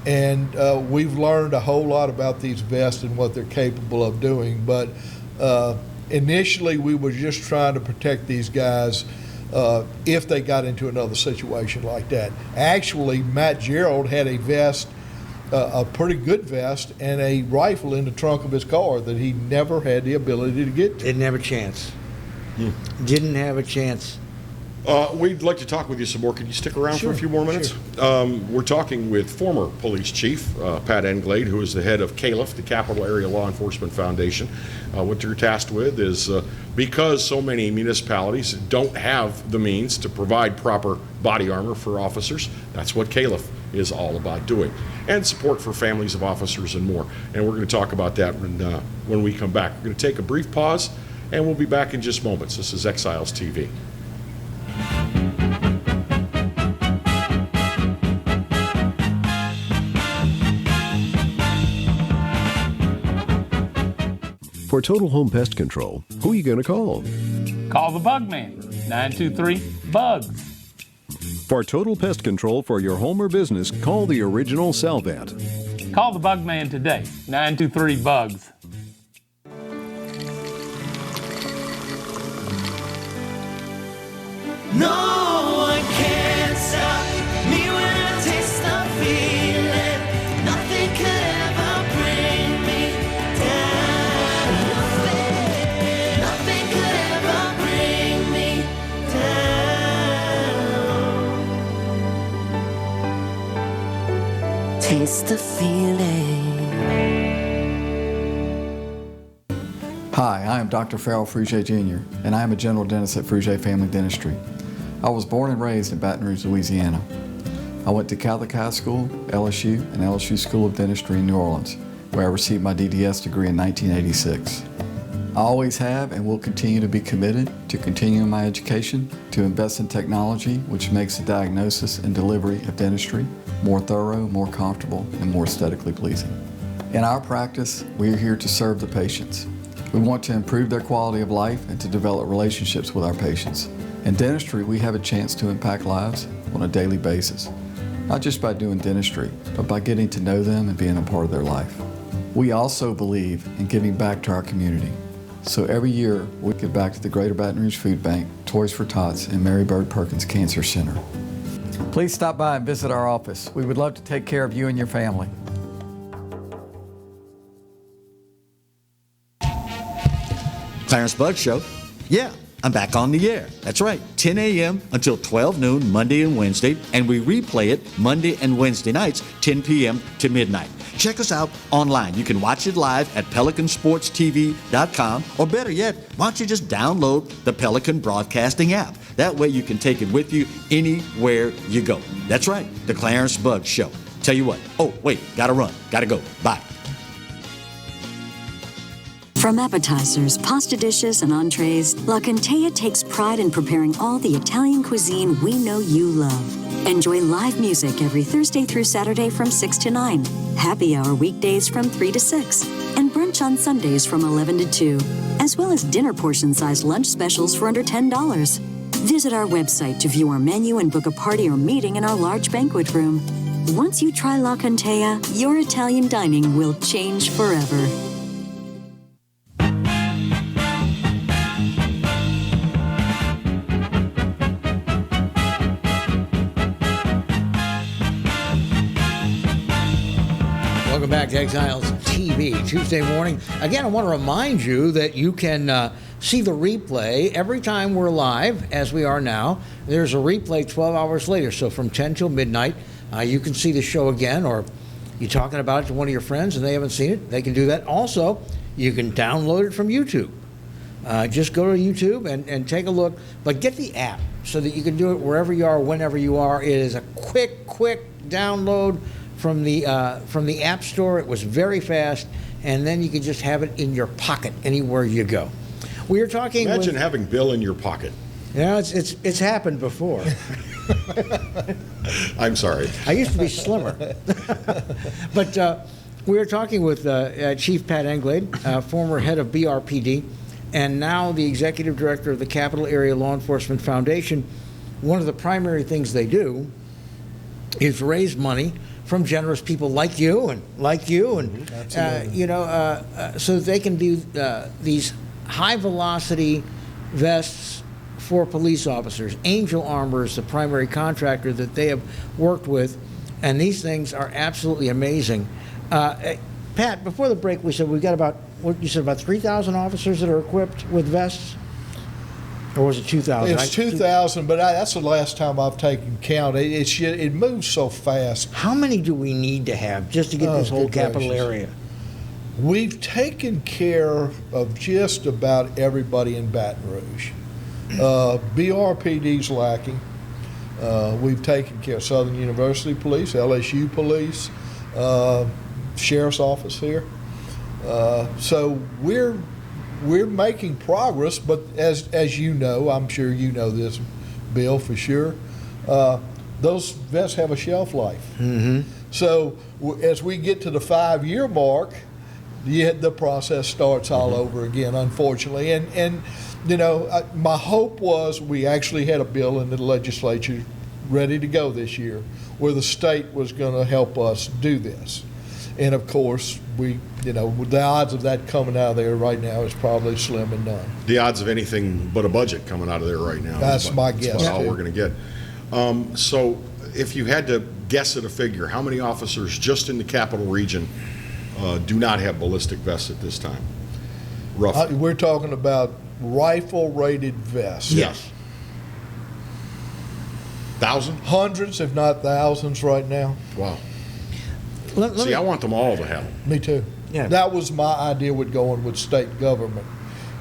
and we've learned a whole lot about these vests and what they're capable of doing. But initially, we were just trying to protect these guys if they got into another situation like that. Actually, Matt Gerald had a vest, a pretty good vest, and a rifle in the trunk of his car that he never had the ability to get to.
Didn't have a chance. Didn't have a chance.
We'd like to talk with you some more. Can you stick around for a few more minutes? We're talking with former police chief Pat Englade, who is the head of CALEF, the Capital Area Law Enforcement Foundation. What they're tasked with is because so many municipalities don't have the means to provide proper body armor for officers, that's what CALEF is all about doing, and support for families of officers and more. And we're going to talk about that when we come back. We're going to take a brief pause, and we'll be back in just moments. This is Exiles TV.
For total home pest control, who are you going to call?
Call the Bug Man, 923-BUGS.
For total pest control for your home or business, call the original Salvant.
Call the Bug Man today, 923-BUGS.
No one can stop me when I taste the feeling. Nothing could ever bring me down. Nothing could ever bring me down. Taste the feeling.
Hi, I am Dr. Farrell Fruget Jr., and I am a general dentist at Fruget Family Dentistry. I was born and raised in Baton Rouge, Louisiana. I went to CALEF High School, LSU, and LSU School of Dentistry in New Orleans, where I received my DDS degree in 1986. I always have and will continue to be committed to continuing my education, to invest in technology which makes the diagnosis and delivery of dentistry more thorough, more comfortable, and more aesthetically pleasing. In our practice, we are here to serve the patients. We want to improve their quality of life and to develop relationships with our patients. In dentistry, we have a chance to impact lives on a daily basis, not just by doing dentistry, but by getting to know them and being a part of their life. We also believe in giving back to our community. So every year, we give back to the Greater Baton Rouge Food Bank, Toys for Tots, and Mary Bird Perkins Cancer Center. Please stop by and visit our office. We would love to take care of you and your family.
Clarence Bugg Show. Yeah, I'm back on the air. That's right, 10 a.m. until 12 noon, Monday and Wednesday, and we replay it Monday and Wednesday nights, 10 p.m. to midnight. Check us out online. You can watch it live at PelicanSportsTV.com, or better yet, why don't you just download the Pelican Broadcasting app? That way you can take it with you anywhere you go. That's right, the Clarence Bugg Show. Tell you what, oh, wait, gotta run, gotta go, bye.
From appetizers, pasta dishes, and entrees, La Contea takes pride in preparing all the Italian cuisine we know you love. Enjoy live music every Thursday through Saturday from 6 to 9, happy hour weekdays from 3 to 6, and brunch on Sundays from 11 to 2, as well as dinner portion-sized lunch specials for under $10. Visit our website to view our menu and book a party or meeting in our large banquet room. Once you try La Contea, your Italian dining will change forever.
Welcome back to Exiles TV, Tuesday morning. Again, I want to remind you that you can see the replay every time we're live, as we are now. There's a replay 12 hours later, so from 10 till midnight, you can see the show again, or you're talking about it to one of your friends and they haven't seen it, they can do that. Also, you can download it from YouTube. Just go to YouTube and take a look, but get the app so that you can do it wherever you are, whenever you are. It is a quick download from the App Store. It was very fast, and then you can just have it in your pocket anywhere you go. We were talking.
Imagine having Bill in your pocket.
Yeah, it's happened before.
I'm sorry.
I used to be slimmer, but we were talking with Chief Pat Englade, former head of BRPD, and now the executive director of the Capital Area Law Enforcement Foundation. One of the primary things they do is raise money from generous people like you and so that they can do these high velocity vests for police officers. Angel Armor is the primary contractor that they have worked with, and these things are absolutely amazing. Pat, before the break, we said we've got about 3,000 officers that are equipped with vests. Or was it 2,000?
It's 2,000, but that's the last time I've taken count. It moves so fast.
How many do we need to have just to get this whole capital area?
We've taken care of just about everybody in Baton Rouge. BRPD's lacking. We've taken care of Southern University Police, LSU Police, Sheriff's Office here. So we're making progress, but as you know, I'm sure you know this, Bill, for sure, those vests have a shelf life.
Mm-hmm.
So as we get to the 5-year mark, the process starts all over again, unfortunately. And my hope was we actually had a bill in the legislature ready to go this year where the state was going to help us do this. And of course, the odds of that coming out of there right now is probably slim and none.
The odds of anything but a budget coming out of there right now.
That's my guess.
That's about all we're going to get. So if you had to guess at a figure, how many officers just in the capital region do not have ballistic vests at this time? Roughly.
We're talking about rifle-rated vests.
Yes. Thousands?
Hundreds, if not thousands, right now.
Wow. See, I want them all to have them.
Me too.
Yeah.
That was my idea with going with state government,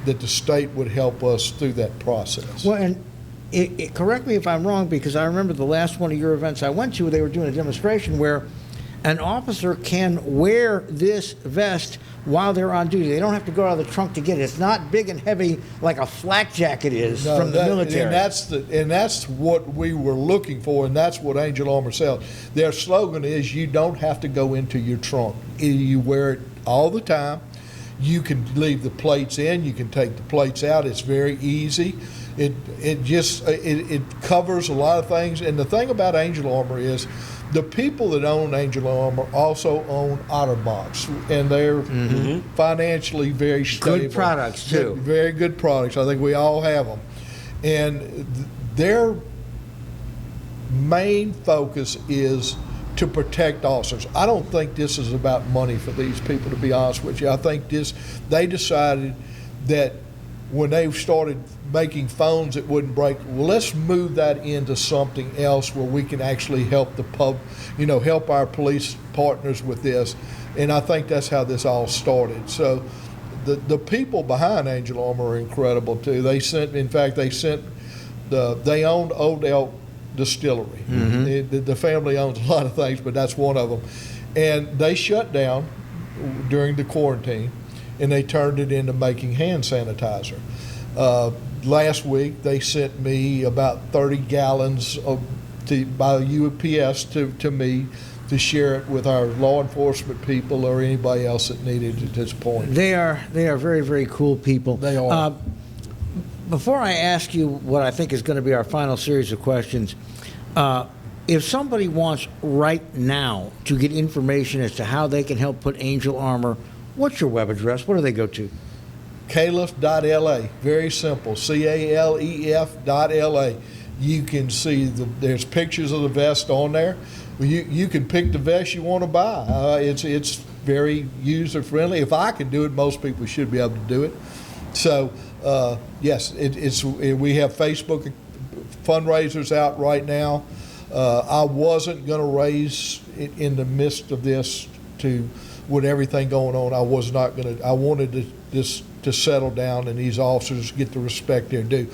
that the state would help us through that process.
Well, and correct me if I'm wrong, because I remember the last one of your events I went to, they were doing a demonstration where an officer can wear this vest while they're on duty. They don't have to go out of the trunk to get it. It's not big and heavy like a flak jacket is from the military.
And that's what we were looking for, and that's what Angel Armor sells. Their slogan is, you don't have to go into your trunk. You wear it all the time. You can leave the plates in. You can take the plates out. It's very easy. It covers a lot of things. And the thing about Angel Armor is, the people that own Angel Armor also own Otterbox, and they're financially very stable.
Good products, too.
Very good products. I think we all have them. And their main focus is to protect officers. I don't think this is about money for these people, to be honest with you. I think they decided that when they started making phones that wouldn't break, well, let's move that into something else where we can actually help help our police partners with this. And I think that's how this all started. So the people behind Angel Armor are incredible too. They owned Old Elk Distillery. The family owns a lot of things, but that's one of them. And they shut down during the quarantine, and they turned it into making hand sanitizer. Last week, they sent me about 30 gallons by UPS to me to share it with our law enforcement people or anybody else that needed it at this point.
They are very, very cool people.
They are.
Before I ask you what I think is going to be our final series of questions, if somebody wants right now to get information as to how they can help put Angel Armor, what's your web address? What do they go to?
CALEF.LA. Very simple. CALEF.LA. You can see there's pictures of the vest on there. You can pick the vest you want to buy. It's very user friendly. If I can do it, most people should be able to do it. So yes, we have Facebook fundraisers out right now. I wasn't going to raise in the midst of this with everything going on. I was not going to. I wanted to settle down and these officers get the respect they're due.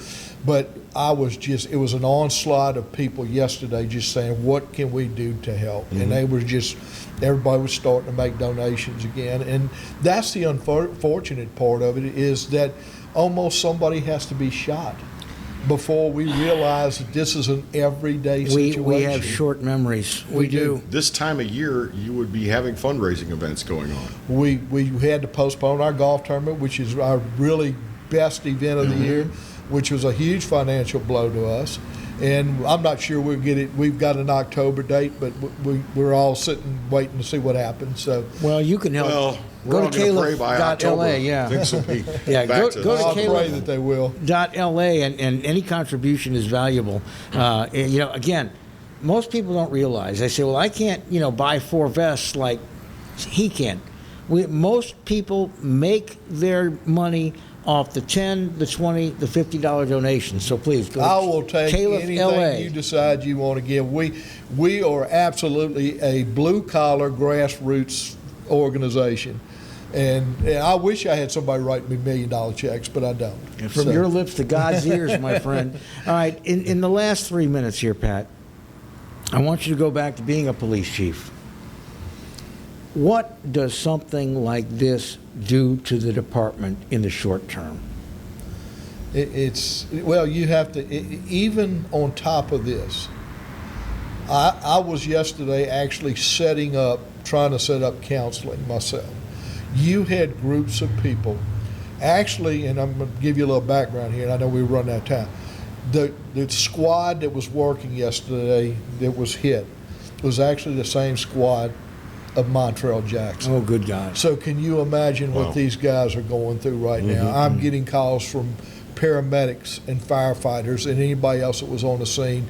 But it was an onslaught of people yesterday just saying, what can we do to help? And everybody was starting to make donations again. And that's the unfortunate part of it, is that almost somebody has to be shot before we realize that this is an everyday situation.
We have short memories. We do.
This time of year, you would be having fundraising events going on.
We had to postpone our golf tournament, which is our really best event of the year, which was a huge financial blow to us. And I'm not sure we'll get it. We've got an October date, but we're all sitting waiting to see what happens. So,
well, you can help.
Well,
go to CALEF.LA. Yeah,
things will be
go to
pray that they will.
.LA, and any contribution is valuable. Again, most people don't realize. They say, well, I can't, buy 4 vests like he can. Most people make their money off the $10, the $20, the $50 donations. So please go.
I will take
CALEF
anything
LA.
you decide you want to give. We are absolutely a blue collar grassroots organization, and I wish I had somebody write me $1 million checks, but I don't.
From your lips to God's ears, my friend. All right, in the last 3 minutes here, Pat, I want you to go back to being a police chief. What does something like this do to the department in the short term?
You have to, even on top of this, I was yesterday actually trying to set up counseling myself. You had groups of people, actually, and I'm going to give you a little background here, and I know we're running out of time. The squad that was working yesterday that was hit was actually the same squad of Montreal Jackson.
Oh, good God.
So can you imagine
Wow.
what these guys are going through right now? I'm getting calls from paramedics and firefighters and anybody else that was on the scene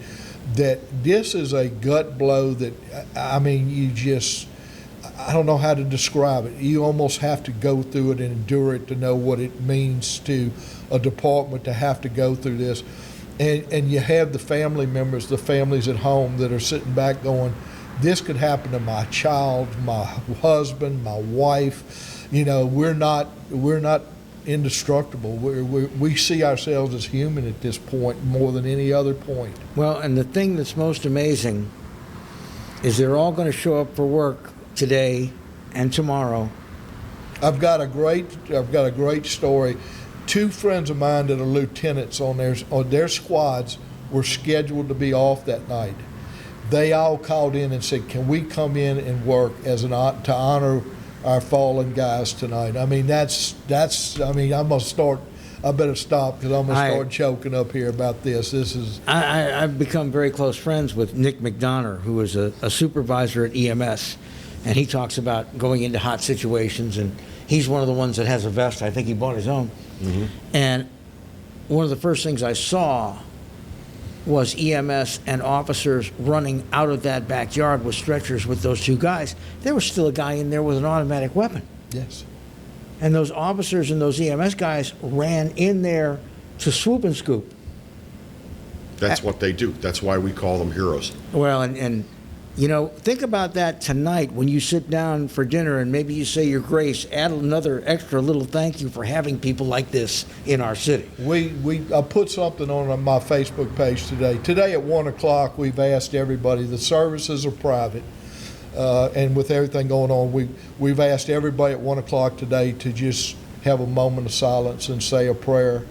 that this is a gut blow that, I mean, I don't know how to describe it. You almost have to go through it and endure it to know what it means to a department to have to go through this. And you have the family members, the families at home that are sitting back going, this could happen to my child, my husband, my wife. You know, we're not indestructible. We see ourselves as human at this point more than any other point.
Well, and the thing that's most amazing is they're all going to show up for work today and tomorrow.
I've got a great story. Two friends of mine that are lieutenants on their squads were scheduled to be off that night. They all called in and said, "Can we come in and work to honor our fallen guys tonight?" I mean, I better stop because I'm gonna start choking up here about this.
I've become very close friends with Nick McDonough, who is a supervisor at EMS, and he talks about going into hot situations, and he's one of the ones that has a vest. I think he bought his own. And one of the first things I saw was EMS and officers running out of that backyard with stretchers with those two guys. There was still a guy in there with an automatic weapon.
Yes.
And those officers and those EMS guys ran in there to swoop and scoop.
That's what they do. That's why we call them heroes.
Well, and you know, think about that tonight when you sit down for dinner and maybe you say your grace, add another extra little thank you for having people like this in our city.
I put something on my Facebook page today. Today at 1 o'clock, we've asked everybody, the services are private, and with everything going on, we've asked everybody at 1 o'clock today to just have a moment of silence and say a prayer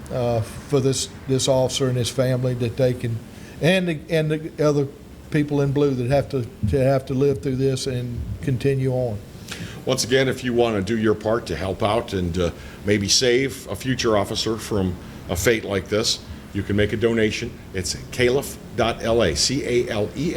for this officer and his family, that they can, and the other people in blue that have to live through this and continue on.
Once again, if you want to do your part to help out and maybe save a future officer from a fate like this, you can make a donation. It's calef.la,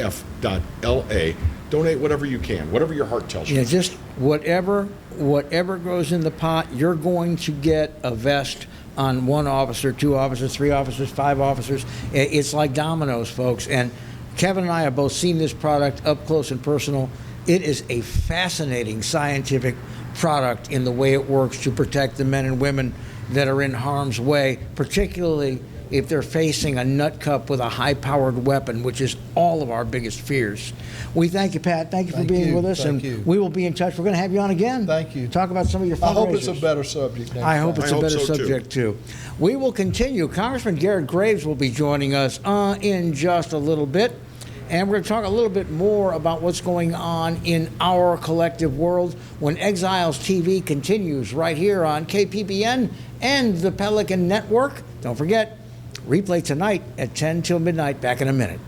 CALEF.LA. Donate whatever you can, whatever your heart tells you.
Yeah, just whatever goes in the pot, you're going to get a vest on one officer, two officers, three officers, five officers. It's like dominoes, folks. And Kevin and I have both seen this product up close and personal. It is a fascinating scientific product in the way it works to protect the men and women that are in harm's way, particularly if they're facing a nut cup with a high-powered weapon, which is all of our biggest fears. We thank you, Pat. Thank you for being with us, and we will be in touch. We're going to have you on again.
Thank you.
Talk about some of your fundraisers.
I hope it's a better subject next
I hope
time.
it's a better subject, too. We will continue. Congressman Garret Graves will be joining us in just a little bit. And we're going to talk a little bit more about what's going on in our collective world when Exiles TV continues right here on KPBN and the Pelican Network. Don't forget, replay tonight at 10 till midnight. Back in a minute.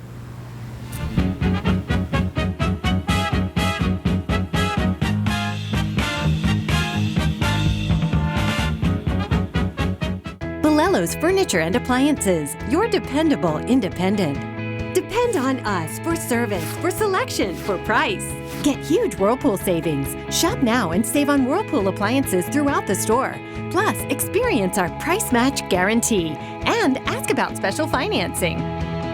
Bellello's Furniture and Appliances, your dependable independent. Depend on us for service, for selection, for price. Get huge Whirlpool savings. Shop now and save on Whirlpool appliances throughout the store. Plus, experience our price match guarantee and ask about special financing.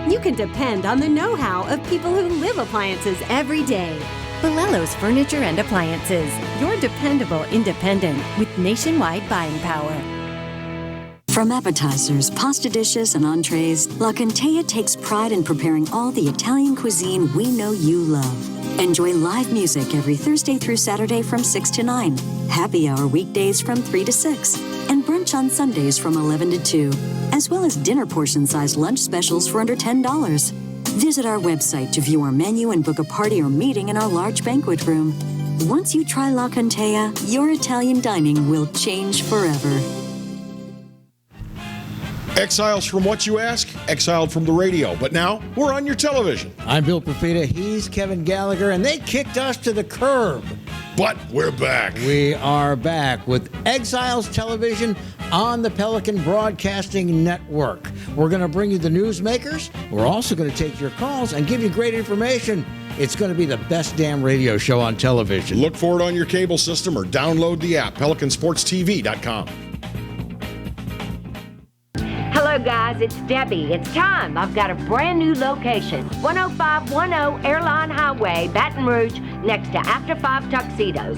You can depend on the know-how of people who live appliances every day.
Bellello's Furniture and Appliances, your dependable independent with nationwide buying power.
From appetizers, pasta dishes, and entrees, La Contea takes pride in preparing all the Italian cuisine we know you love. Enjoy live music every Thursday through Saturday from 6 to 9, happy hour weekdays from 3 to 6, and brunch on Sundays from 11 to 2, as well as dinner portion-sized lunch specials for under $10. Visit our website to view our menu and book a party or meeting in our large banquet room. Once you try La Contea, your Italian dining will change forever.
Exiles from what you ask, exiled from the radio. But now, we're on your television.
I'm Bill Profita, he's Kevin Gallagher, and they kicked us to the curb.
But we're back.
We are back with Exiles Television on the Pelican Broadcasting Network. We're going to bring you the newsmakers. We're also going to take your calls and give you great information it's going to be the best damn radio show on television.
Look for it on your cable system or download the app, PelicanSportsTV.com.
Hello, guys. It's Debbie. It's time. I've got a brand new location. 10510 Airline Highway, Baton Rouge, next to After 5 Tuxedos.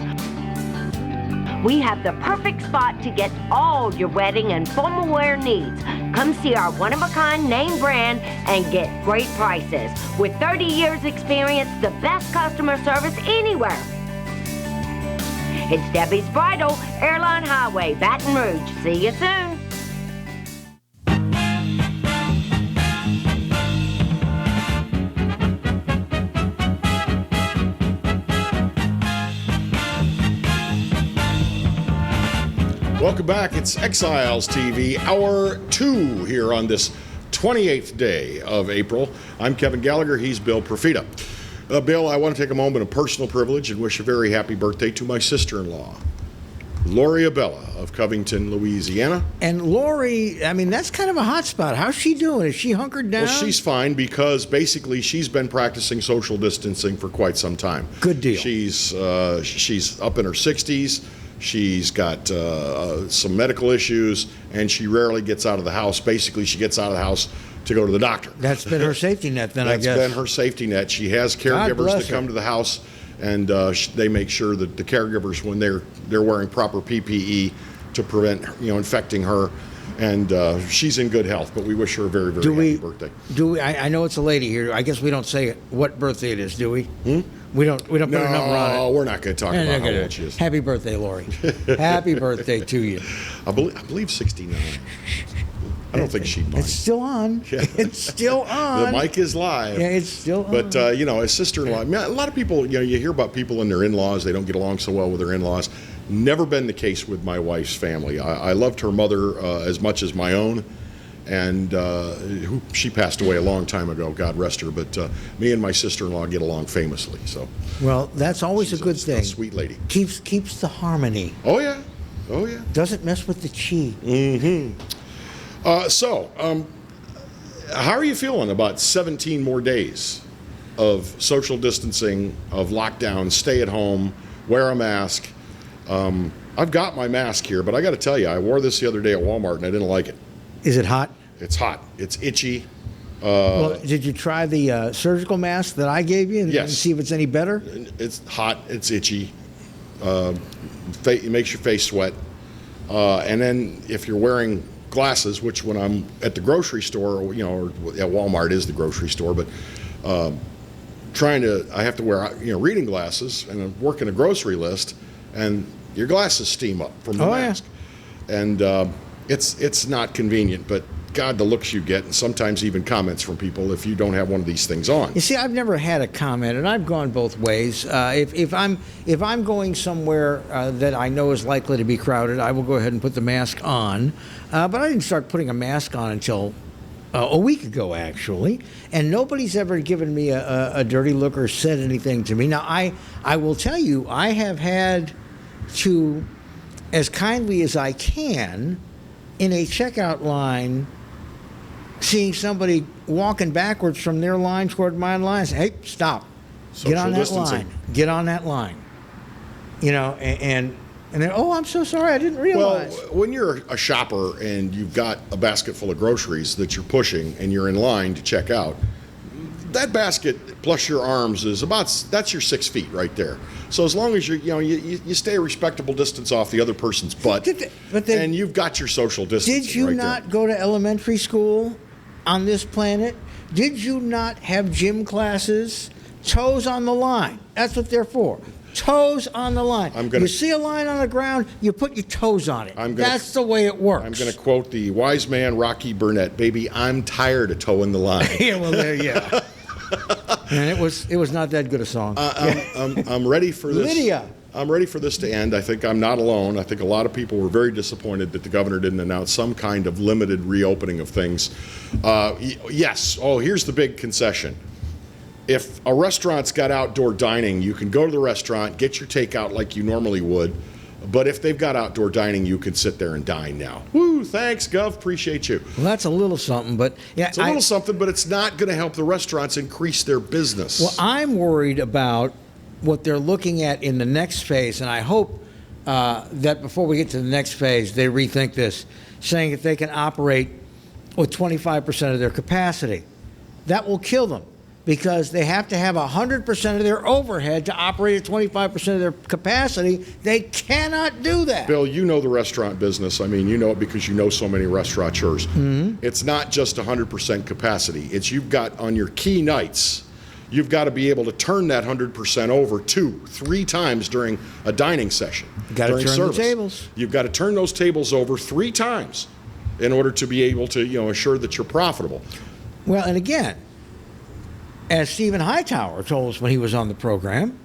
We have the perfect spot to get all your wedding and formal wear needs. Come see our one-of-a-kind name brand and get great prices. With 30 years experience, the best customer service anywhere. It's Debbie's Bridal, Airline Highway, Baton Rouge. See you soon.
Welcome back. It's Exiles TV, Hour 2 here on this 28th day of April. I'm Kevin Gallagher. He's Bill Profita. Bill, I want to take a moment of personal privilege and wish a very happy birthday to my sister-in-law, Lori Abella of Covington, Louisiana.
And Lori, I mean, that's kind of a hot spot. How's she doing? Is she hunkered down?
Well, she's fine because basically she's been practicing social distancing for quite some time.
Good deal.
She's up in her 60s. She's got some medical issues, and she rarely gets out of the house. Basically, she gets out of the house to go to the doctor.
That's been her safety net then, I guess.
That's been her safety net. She has caregivers that come to the house, and they make sure that the caregivers, when they're wearing proper PPE to prevent infecting her, and she's in good health. But we wish her a very, very happy birthday.
I know it's a lady here. I guess we don't say what birthday it is, do we? We don't put a number on it.
No, we're not going to talk about how old she is.
Happy birthday, Lori. Happy birthday to you.
I believe 69. I don't think she'd mind.
It's still on.
Yeah.
It's still on.
The mic is live.
Yeah, it's still on.
But, as sister-in-law, I mean, a lot of people, you hear about people and their in-laws. They don't get along so well with their in-laws. Never been the case with my wife's family. I loved her mother as much as my own. And she passed away a long time ago, God rest her. But me and my sister-in-law get along famously. So,
well, that's always a good thing.
A sweet lady.
Keeps the harmony.
Oh yeah, oh yeah.
Doesn't mess with the chi.
Mm-hmm. So, how are you feeling about 17 more days of social distancing, of lockdown, stay at home, wear a mask? I've got my mask here, but I got to tell you, I wore this the other day at Walmart and I didn't like it.
Is it hot?
It's hot. It's itchy.
Well, did you try the surgical mask that I gave you and see if it's any better?
It's hot. It's itchy. It makes your face sweat. And then if you're wearing glasses, which when I'm at the grocery store, or at Walmart is the grocery store, but I have to wear reading glasses and I'm working a grocery list, and your glasses steam up from the mask, and it's not convenient. But God, the looks you get, and sometimes even comments from people if you don't have one of these things on.
You see, I've never had a comment, and I've gone both ways. If I'm going somewhere that I know is likely to be crowded, I will go ahead and put the mask on. But I didn't start putting a mask on until a week ago, actually, and nobody's ever given me a dirty look or said anything to me. Now, I will tell you, I have had to, as kindly as I can, in a checkout line, seeing somebody walking backwards from their line toward my line, say, "Hey, stop! Get on that line. Get on that line." And then, "Oh, I'm so sorry, I didn't realize."
Well, when you're a shopper and you've got a basket full of groceries that you're pushing and you're in line to check out, that basket plus your arms that's your 6 feet right there. So as long as you stay a respectable distance off the other person's butt, and you've got your social distancing.
Did you not go to elementary school on this planet? Did you not have gym classes? Toes on the line. That's what they're for. Toes on the line. You see a line on the ground, you put your toes on it. That's the way it works.
I'm going to quote the wise man Rocky Burnett, "Baby, I'm tired of toeing the line."
Yeah, well, yeah. And it was not that good a song.
I'm ready for this.
Lydia.
I'm ready for this to end. I think I'm not alone. I think a lot of people were very disappointed that the governor didn't announce some kind of limited reopening of things. Yes. Oh, here's the big concession. If a restaurant's got outdoor dining, you can go to the restaurant, get your takeout like you normally would. But if they've got outdoor dining, you can sit there and dine now. Woo! Woo! Thanks, Gov. Appreciate you.
Well, that's a little something, but yeah,
It's a little something, but it's not going to help the restaurants increase their business.
Well, I'm worried about what they're looking at in the next phase, and I hope that before we get to the next phase, they rethink this, saying that they can operate with 25% of their capacity. That will kill them because they have to have 100% of their overhead to operate at 25% of their capacity. They cannot do that.
Bill, you know the restaurant business. I mean, you know it because you know so many restaurateurs. It's not just 100% capacity. It's you've got on your key nights, you've got to be able to turn that 100% over 2-3 times during a dining session.
You got to
during
turn
service.
the tables.
You've got to turn those tables over 3 times in order to be able to, ensure that you're profitable.
Well, and again, as Stephen Hightower told us when he was on the program,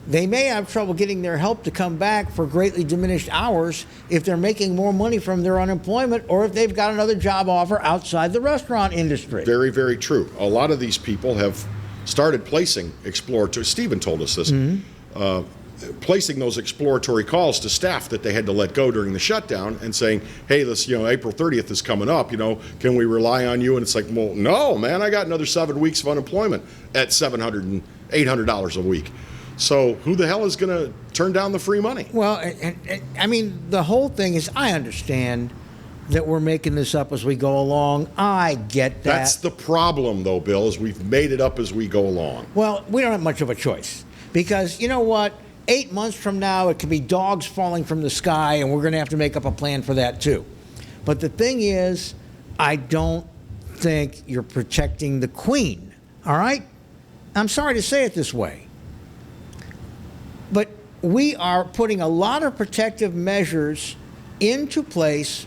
they may have trouble getting their help to come back for greatly diminished hours if they're making more money from their unemployment or if they've got another job offer outside the restaurant industry.
Very, very true. A lot of these people have started placing exploratory, Stephen told us this, placing those exploratory calls to staff that they had to let go during the shutdown and saying, hey, this, April 30th is coming up, can we rely on you? And it's like, well, no, man, I got another 7 weeks of unemployment at $700 and $800 a week. So who the hell is going to turn down the free money?
Well, and I mean, the whole thing is, I understand that we're making this up as we go along. I get that.
That's the problem, though, Bill, is we've made it up as we go along.
Well, we don't have much of a choice because, you know what? 8 months from now, it could be dogs falling from the sky, and we're going to have to make up a plan for that, too. But the thing is, I don't think you're protecting the Queen, all right? I'm sorry to say it this way. But we are putting a lot of protective measures into place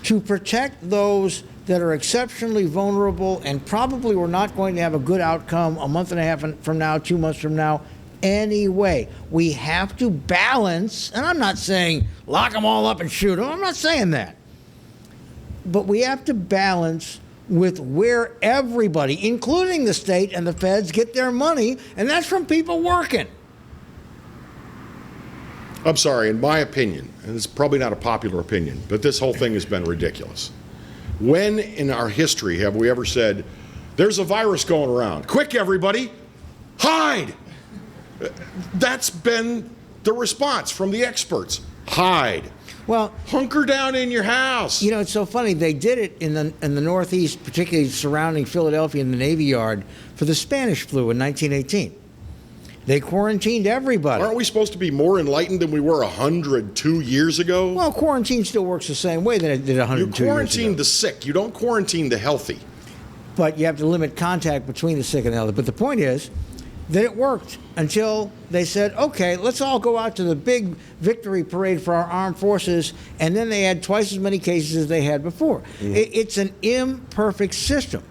to protect those that are exceptionally vulnerable and probably we're not going to have a good outcome a month and a half from now, 2 months from now, anyway. We have to balance, and I'm not saying lock them all up and shoot them. I'm not saying that. But we have to balance with where everybody, including the state and the feds, get their money, and that's from people working.
I'm sorry, in my opinion, and it's probably not a popular opinion, but this whole thing has been ridiculous. When in our history have we ever said, there's a virus going around, quick everybody, hide? That's been the response from the experts. Hide.
Well,
hunker down in your house.
It's so funny. They did it in the Northeast, particularly surrounding Philadelphia and the Navy Yard, for the Spanish flu in 1918. They quarantined everybody.
Aren't we supposed to be more enlightened than we were 102 years ago?
Well, quarantine still works the same way that it did 102 years ago.
You quarantine the sick. You don't quarantine the healthy.
But you have to limit contact between the sick and the healthy. But the point is that it worked until they said, okay, let's all go out to the big victory parade for our armed forces, and then they had twice as many cases as they had before. It's an imperfect system.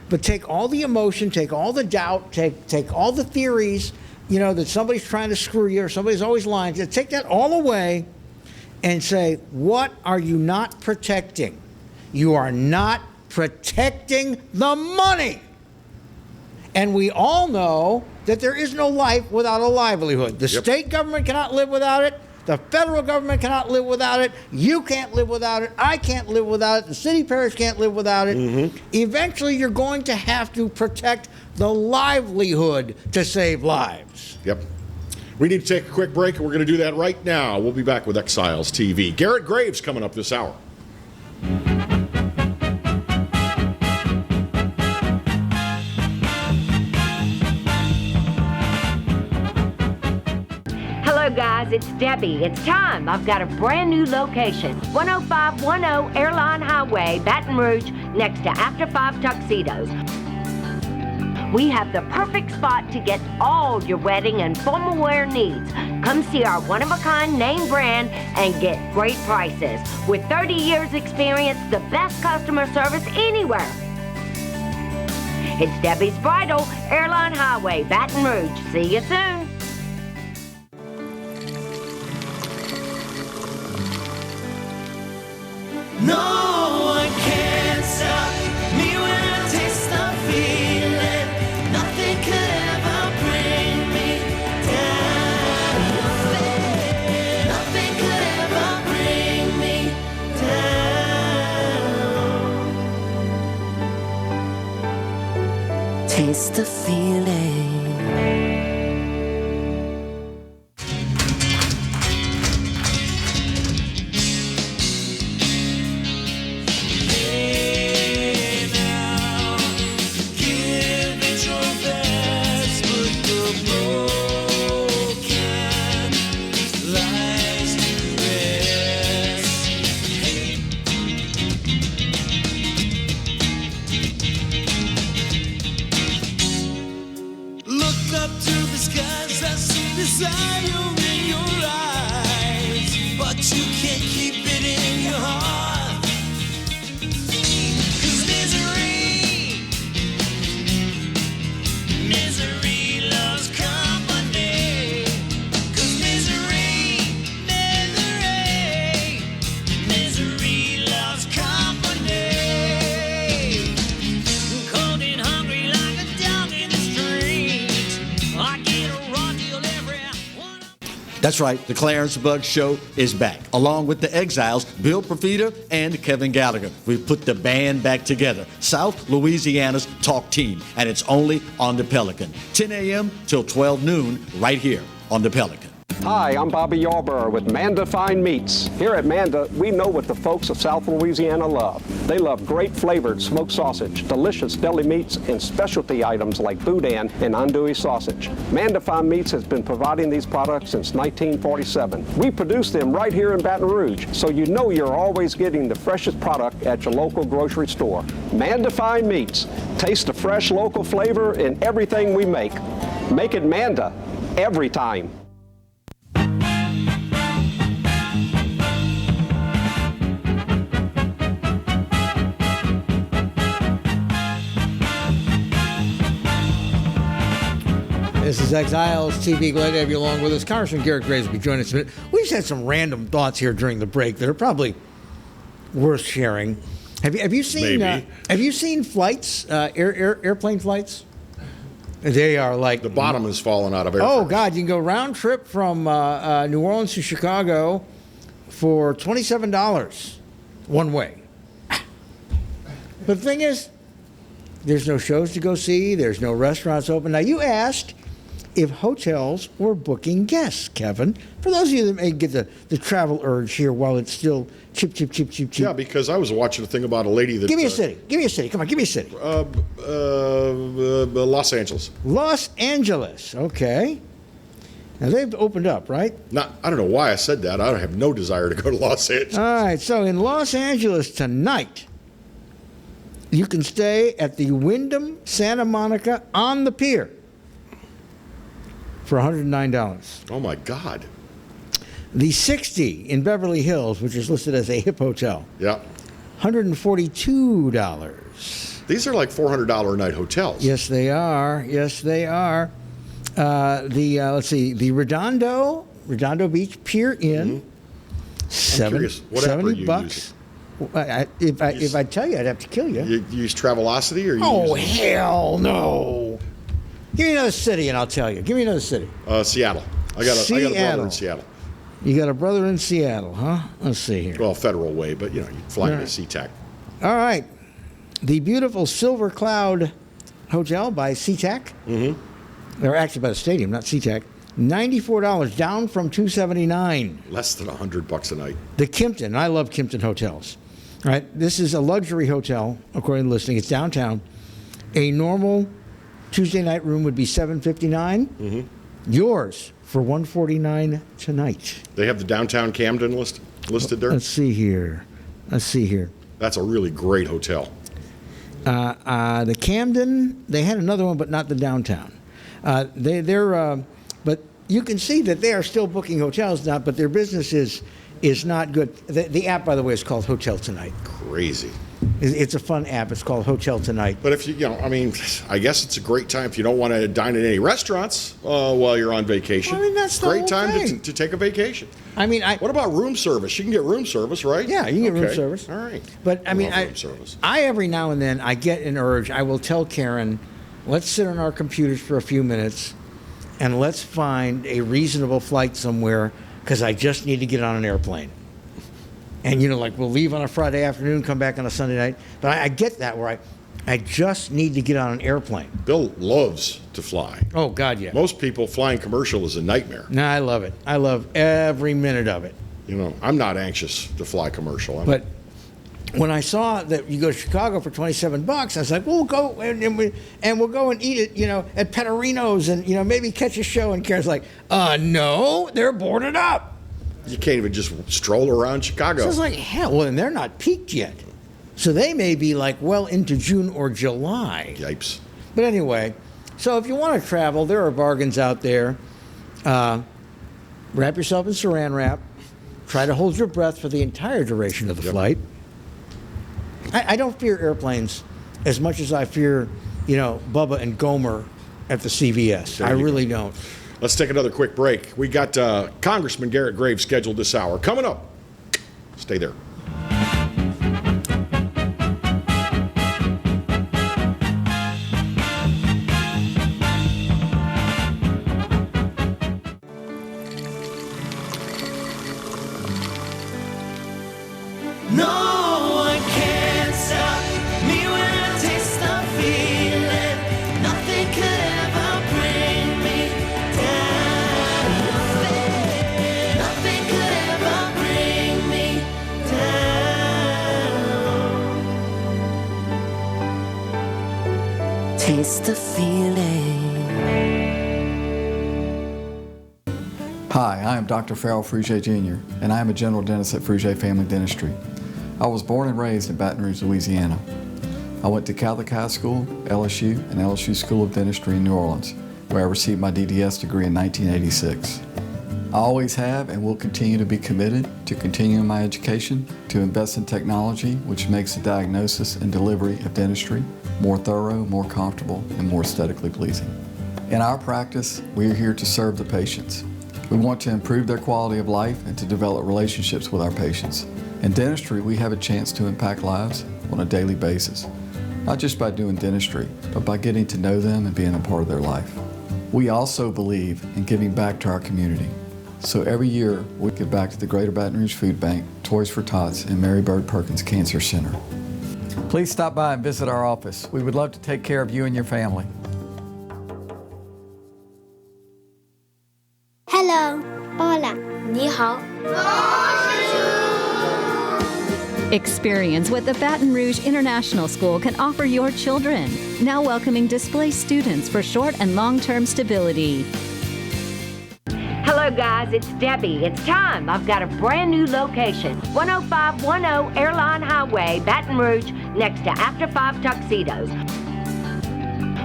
But take all the emotion, take all the doubt, take all the theories, that somebody's trying to screw you or somebody's always lying. Take that all away and say, what are you not protecting? You are not protecting the money. And we all know that there is no life without a livelihood. The state government cannot live without it. The federal government cannot live without it. You can't live without it. I can't live without it. The city parish can't live without it. Eventually, you're going to have to protect the livelihood to save lives.
Yep. We need to take a quick break, and we're going to do that right now. We'll be back with Exiles TV. Garret Graves coming up this hour.
Hello guys, it's Debbie. It's time. I've got a brand new location. 10510 Airline Highway, Baton Rouge, next to After 5 Tuxedos. We have the perfect spot to get all your wedding and formal wear needs. Come see our one-of-a-kind name brand and get great prices. With 30 years experience, the best customer service anywhere. It's Debbie's Bridal, Airline Highway, Baton Rouge. See you soon.
No one can stop me when I taste the feeling. Nothing could ever bring me down. Nothing could ever bring me down.
the feeling.
That's right, the Clarence Bug Show is back, along with the Exiles, Bill Profita and Kevin Gallagher. We've put the band back together, South Louisiana's talk team, and it's only on the Pelican. 10 a.m. till 12 noon, right here on the Pelican.
Hi, I'm Bobby Yarborough with Manda Fine Meats. Here at Manda, we know what the folks of South Louisiana love. They love great flavored smoked sausage, delicious deli meats, and specialty items like boudin and andouille sausage. Manda Fine Meats has been providing these products since 1947. We produce them right here in Baton Rouge, so you know you're always getting the freshest product at your local grocery store. Manda Fine Meats. Taste the fresh local flavor in everything we make. Make it Manda every time.
This is Exiles TV. Glad to have you along with us. Congressman Garret will be joining us in a minute. We just had some random thoughts here during the break that are probably worth sharing. Have you seen have you seen flights, airplane flights? They are like
the bottom has fallen out of air.
Oh God, you can go round trip from New Orleans to Chicago for $27 one way. But the thing is, there's no shows to go see. There's no restaurants open. Now you asked if hotels were booking guests, Kevin. For those of you that may get the travel urge here while it's still cheap.
Yeah, because I was watching a thing about a lady that...
Give me a city. Give me a city. Come on, give me a city.
Los Angeles.
Los Angeles. Okay. Now, they've opened up, right?
I don't know why I said that. I have no desire to go to Los Angeles.
All right. So in Los Angeles tonight, you can stay at the Wyndham Santa Monica on the pier for $109.
Oh, my God.
The 60 in Beverly Hills, which is listed as a hip hotel.
Yeah.
$142.
These are like $400 a night hotels.
Yes, they are. Yes, they are. Let's see, the Redondo Beach Pier Inn, $70. If I tell you, I'd have to kill you.
You use Travelocity or you use...
hell no. Give me another city and I'll tell you. Give me another city.
Seattle. I got a brother in Seattle.
You got a brother in Seattle, huh? Let's see here.
Well, Federal Way, but you fly into SeaTac.
All right. The beautiful Silver Cloud Hotel by SeaTac. Mm-hmm. They're actually by the stadium, not SeaTac. $94, down from $279.
Less than $100 a night.
The Kimpton. I love Kimpton hotels. All right. This is a luxury hotel, according to the listing. It's downtown. A normal Tuesday night room would be $759. Mm-hmm. Yours for $149 tonight.
They have the downtown Camden listed there?
Let's see here.
That's a really great hotel.
The Camden, they had another one, but not the downtown. But you can see that they are still booking hotels now, but their business is not good. The app, by the way, is called Hotel Tonight.
Crazy.
It's a fun app. It's called Hotel Tonight.
But if I guess it's a great time if you don't want to dine at any restaurants while you're on vacation.
I mean, that's the
great
whole
time
thing.
to take a vacation.
I mean,
what about room service? You can get room service, right?
Yeah, you can get room service.
All right.
But I mean,
room service.
I every now and then I get an urge. I will tell Karen, let's sit on our computers for a few minutes, and let's find a reasonable flight somewhere because I just need to get on an airplane. And we'll leave on a Friday afternoon, come back on a Sunday night. But I get that where I just need to get on an airplane.
Bill loves to fly.
Oh, God, yeah.
Most people, flying commercial is a nightmare.
No, I love it. I love every minute of it.
You know, I'm not anxious to fly commercial.
But when I saw that you go to Chicago for $27, I was like, well, we'll go and we'll go and eat it, you know, at Pettorino's and, you know, maybe catch a show. And Karen's like, no, they're boarded up.
You can't even just stroll around Chicago.
So I was like, hell, well, and they're not peaked yet. So they may be like well into June or July.
Yipes.
But anyway, so if you want to travel, there are bargains out there. Wrap yourself in saran wrap. Try to hold your breath for the entire duration of the flight. I don't fear airplanes as much as I fear, you know, Bubba and Gomer at the CVS. I really don't.
Let's take another quick break. We got Congressman Garret Graves scheduled this hour. Coming up. Stay there.
No one can stop me when I taste the feeling. Nothing could ever bring me down. Nothing could ever bring me down. Taste the feeling.
Hi, I am Dr. Farrell Frugier Jr., and I am a general dentist at Frugier Family Dentistry. I was born and raised in Baton Rouge, Louisiana. I went to CALEF High School, LSU, and LSU School of Dentistry in New Orleans, where I received my DDS degree in 1986. I always have and will continue to be committed to continuing my education, to invest in technology which makes the diagnosis and delivery of dentistry more thorough, more comfortable, and more aesthetically pleasing. In our practice, we are here to serve the patients. We want to improve their quality of life and to develop relationships with our patients. In dentistry, we have a chance to impact lives on a daily basis, not just by doing dentistry, but by getting to know them and being a part of their life. We also believe in giving back to our community. So every year, we give back to the Greater Baton Rouge Food Bank, Toys for Tots, and Mary Bird Perkins Cancer Center. Please stop by and visit our office. We would love to take care of you and your family.
Hello. Hola. 你好.
Experience what the Baton Rouge International School can offer your children. Now welcoming displaced students for short and long-term stability.
Hello, guys. It's Debbie. It's time. I've got a brand new location. 10510 Airline Highway, Baton Rouge, next to After 5 Tuxedos.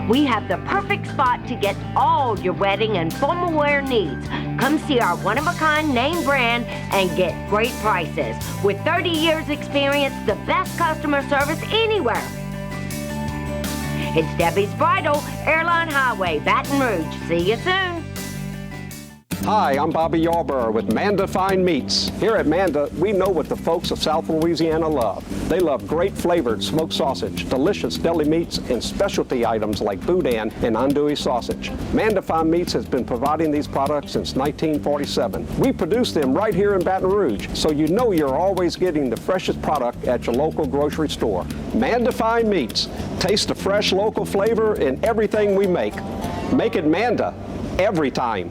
We have the perfect spot to get all your wedding and formal wear needs. Come see our one-of-a-kind name brand and get great prices. With 30 years experience, the best customer service anywhere. It's Debbie's Bridal, Airline Highway, Baton Rouge. See you soon.
Hi, I'm Bobby Yarborough with Manda Fine Meats. Here at Manda, we know what the folks of South Louisiana love. They love great flavored smoked sausage, delicious deli meats, and specialty items like boudin and andouille sausage. Manda Fine Meats has been providing these products since 1947. We produce them right here in Baton Rouge, so you know you're always getting the freshest product at your local grocery store. Manda Fine Meats. Taste the fresh local flavor in everything we make. Make it Manda every time.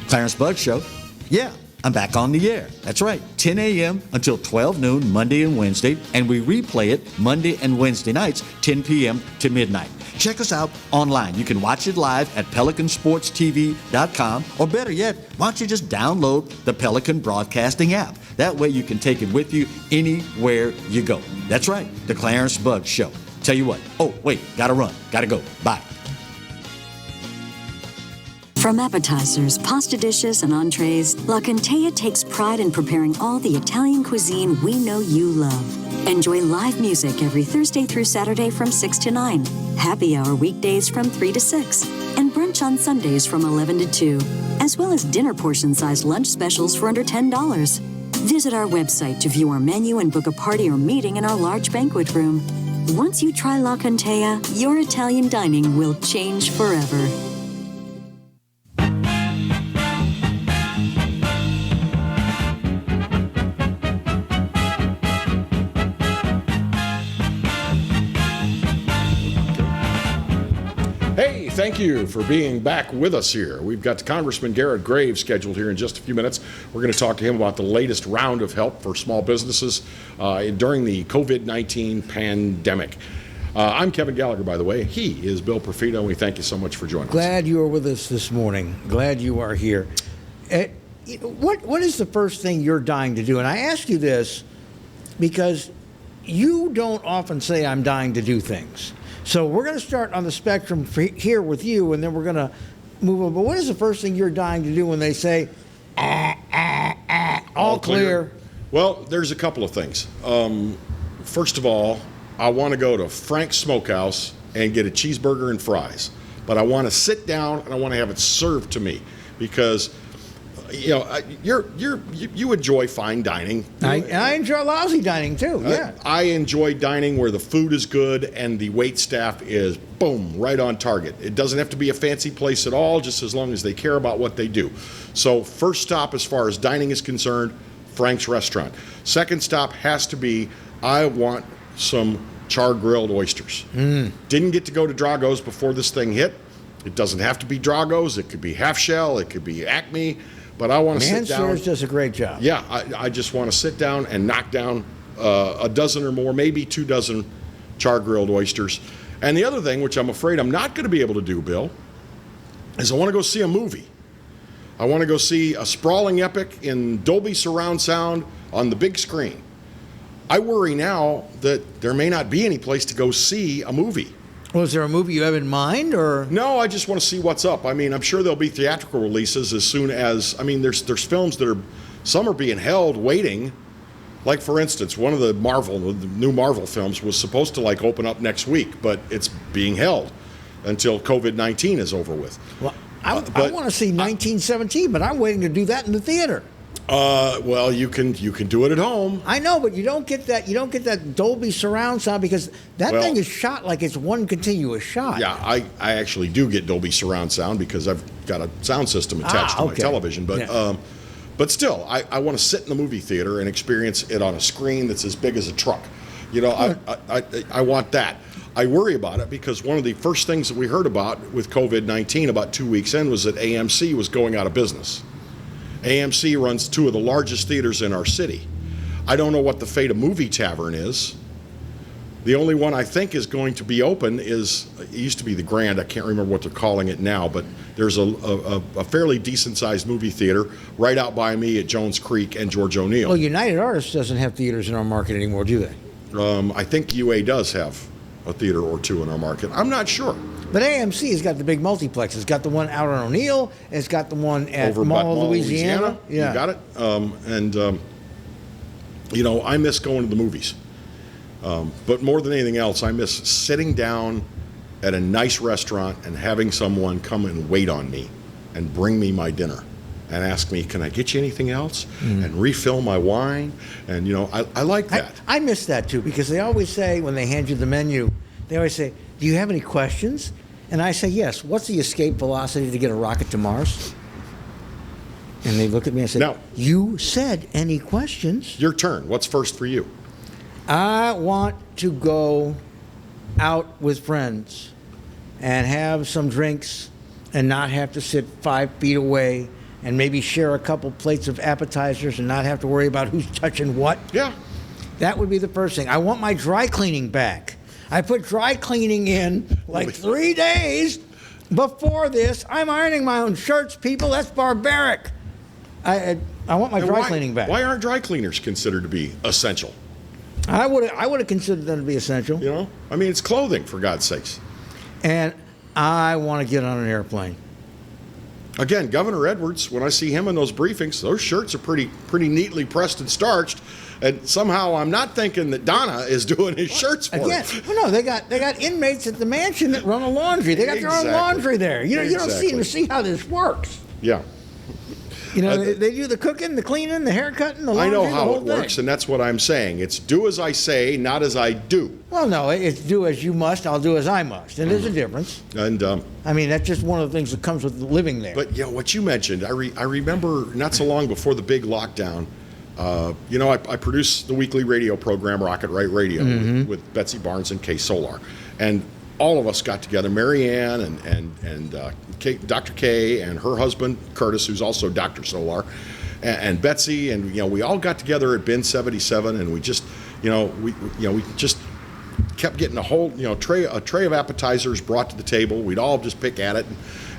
Clarence Bugg Show. Yeah, I'm back on the air. That's right, 10 a.m. until 12 noon, Monday and Wednesday, and we replay it Monday and Wednesday nights, 10 p.m. to midnight. Check us out online. You can watch it live at PelicanSportsTV.com, or better yet, why don't you just download the Pelican Broadcasting app? That way you can take it with you anywhere you go. That's right, the Clarence Bugg Show. Tell you what, oh, wait, gotta run, gotta go, bye.
From appetizers, pasta dishes, and entrees, La Contea takes pride in preparing all the Italian cuisine we know you love. Enjoy live music every Thursday through Saturday from 6 to 9, happy hour weekdays from 3 to 6, and brunch on Sundays from 11 to 2, as well as dinner portion-sized lunch specials for under $10. Visit our website to view our menu and book a party or meeting in our large banquet room. Once you try La Contea, your Italian dining will change forever.
thank you for being back with us here. We've got Congressman Garret Graves scheduled here in just a few minutes. We're going to talk to him about the latest round of help for small businesses during the COVID-19 pandemic. I'm Kevin Gallagher, by the way. He is Bill Profita, and we thank you so much for joining us.
Glad you are with us this morning. Glad you are here. What is the first thing you're dying to do? And I ask you this because you don't often say, I'm dying to do things. So we're going to start on the spectrum here with you, and then we're going to move on. But what is the first thing you're dying to do when they say, all clear?
Well, there's a couple of things. First of all, I want to go to Frank's Smokehouse and get a cheeseburger and fries. But I want to sit down and I want to have it served to me because, you know, you enjoy fine dining.
I enjoy lousy dining too. Yeah,
I enjoy dining where the food is good and the wait staff is boom right on target. It doesn't have to be a fancy place at all, just as long as they care about what they do. So first stop as far as dining is concerned, Frank's Restaurant. Second stop has to be I want some char-grilled oysters. Didn't get to go to Drago's before this thing hit. It doesn't have to be Drago's. It could be half shell. It could be Acme. But I want to sit down.
Mansour's does a great job.
Yeah, I just want to sit down and knock down a dozen or more, maybe 2 dozen char-grilled oysters. And the other thing, which I'm afraid I'm not going to be able to do, Bill, is I want to go see a movie. I want to go see a sprawling epic in Dolby surround sound on the big screen. I worry now that there may not be any place to go see a movie.
Well, is there a movie you have in mind, or?
No, I just want to see what's up. I mean, I'm sure there'll be theatrical releases as soon as, I mean, there's films that some are being held waiting. Like, for instance, one of the new Marvel films was supposed to, like, open up next week, but it's being held until COVID-19 is over with.
Well, I want to see 1917, but I'm waiting to do that in the theater.
Well, you can do it at home.
I know, but you don't get that Dolby surround sound because that thing is shot like it's one continuous shot.
Yeah, I actually do get Dolby surround sound because I've got a sound system attached to my television. But but still, I want to sit in the movie theater and experience it on a screen that's as big as a truck. You know, I want that. I worry about it because one of the first things that we heard about with COVID-19 about 2 weeks in was that AMC was going out of business. AMC runs 2 of the largest theaters in our city. I don't know what the fate of Movie Tavern is. The only one I think is going to be open is, it used to be the Grand, I can't remember what they're calling it now, but there's a fairly decent-sized movie theater right out by me at Jones Creek and George O'Neill.
Well, United Artists doesn't have theaters in our market anymore, do they?
I think UA does have a theater or 2 in our market. I'm not sure.
But AMC has got the big multiplex. It's got the one out on O'Neill. It's got the one at Mall, Louisiana.
Yeah. You got it. You know, I miss going to the movies. But more than anything else, I miss sitting down at a nice restaurant and having someone come and wait on me and bring me my dinner and ask me, can I get you anything else? And refill my wine. And, you know, I like that.
I miss that, too, because they always say, when they hand you the menu, they always say, do you have any questions? And I say, yes. What's the escape velocity to get a rocket to Mars? And they look at me and say, no. You said any questions.
Your turn. What's first for you?
I want to go out with friends and have some drinks and not have to sit 5 feet away and maybe share a couple plates of appetizers and not have to worry about who's touching what.
Yeah.
That would be the first thing. I want my dry cleaning back. I put dry cleaning in like 3 days before this. I'm ironing my own shirts, people. That's barbaric. I want my dry cleaning back.
Why aren't dry cleaners considered to be essential?
I would have considered them to be essential.
You know? I mean, it's clothing, for God's sakes.
And I want to get on an airplane.
Again, Governor Edwards, when I see him in those briefings, those shirts are pretty neatly pressed and starched. And somehow I'm not thinking that Donna is doing his shirts for him.
Well, no, they got inmates at the mansion that run a laundry. They got their own laundry there. You know, you don't seem to see how this works.
Yeah.
You know, they do the cooking, the cleaning, the haircutting, the laundry,
I know how
the whole
it works, and that's what I'm saying. It's do as I say, not as I do.
Well, no, it's do as you must, I'll do as I must. And there's a difference.
And
I mean, that's just one of the things that comes with living there.
But, you know, what you mentioned, I remember not so long before the big lockdown, you know, I produce the weekly radio program Rocket Right Radio with Betsy Barnes and Kay Solar. And all of us got together, Mary Ann and Dr. Kay and her husband, Curtis, who's also Dr. Solar, and Betsy, and we all got together at Bin 77, and we just, we just kept getting a whole, tray of appetizers brought to the table. We'd all just pick at it,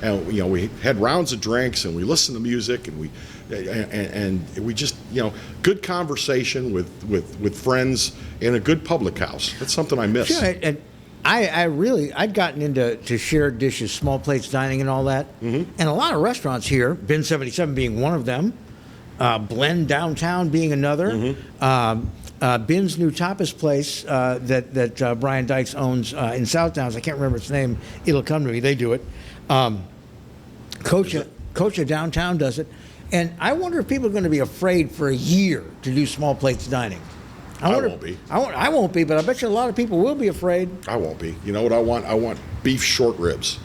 and we had rounds of drinks, and we listened to music, and we just, good conversation with friends in a good public house. That's something I miss.
Yeah, and I'd gotten into shared dishes, small plates dining and all that. Mm-hmm. And a lot of restaurants here, Bin 77 being one of them, Blend Downtown being another, mm-hmm. Bin's new tapas place that Brian Dykes owns in South Downs, I can't remember its name, it'll come to me, they do it. Cocha Downtown does it. And I wonder if people are going to be afraid for a year to do small plates dining.
I won't be.
I won't be, but I bet you a lot of people will be afraid.
I won't be. You know what I want? I want beef short ribs.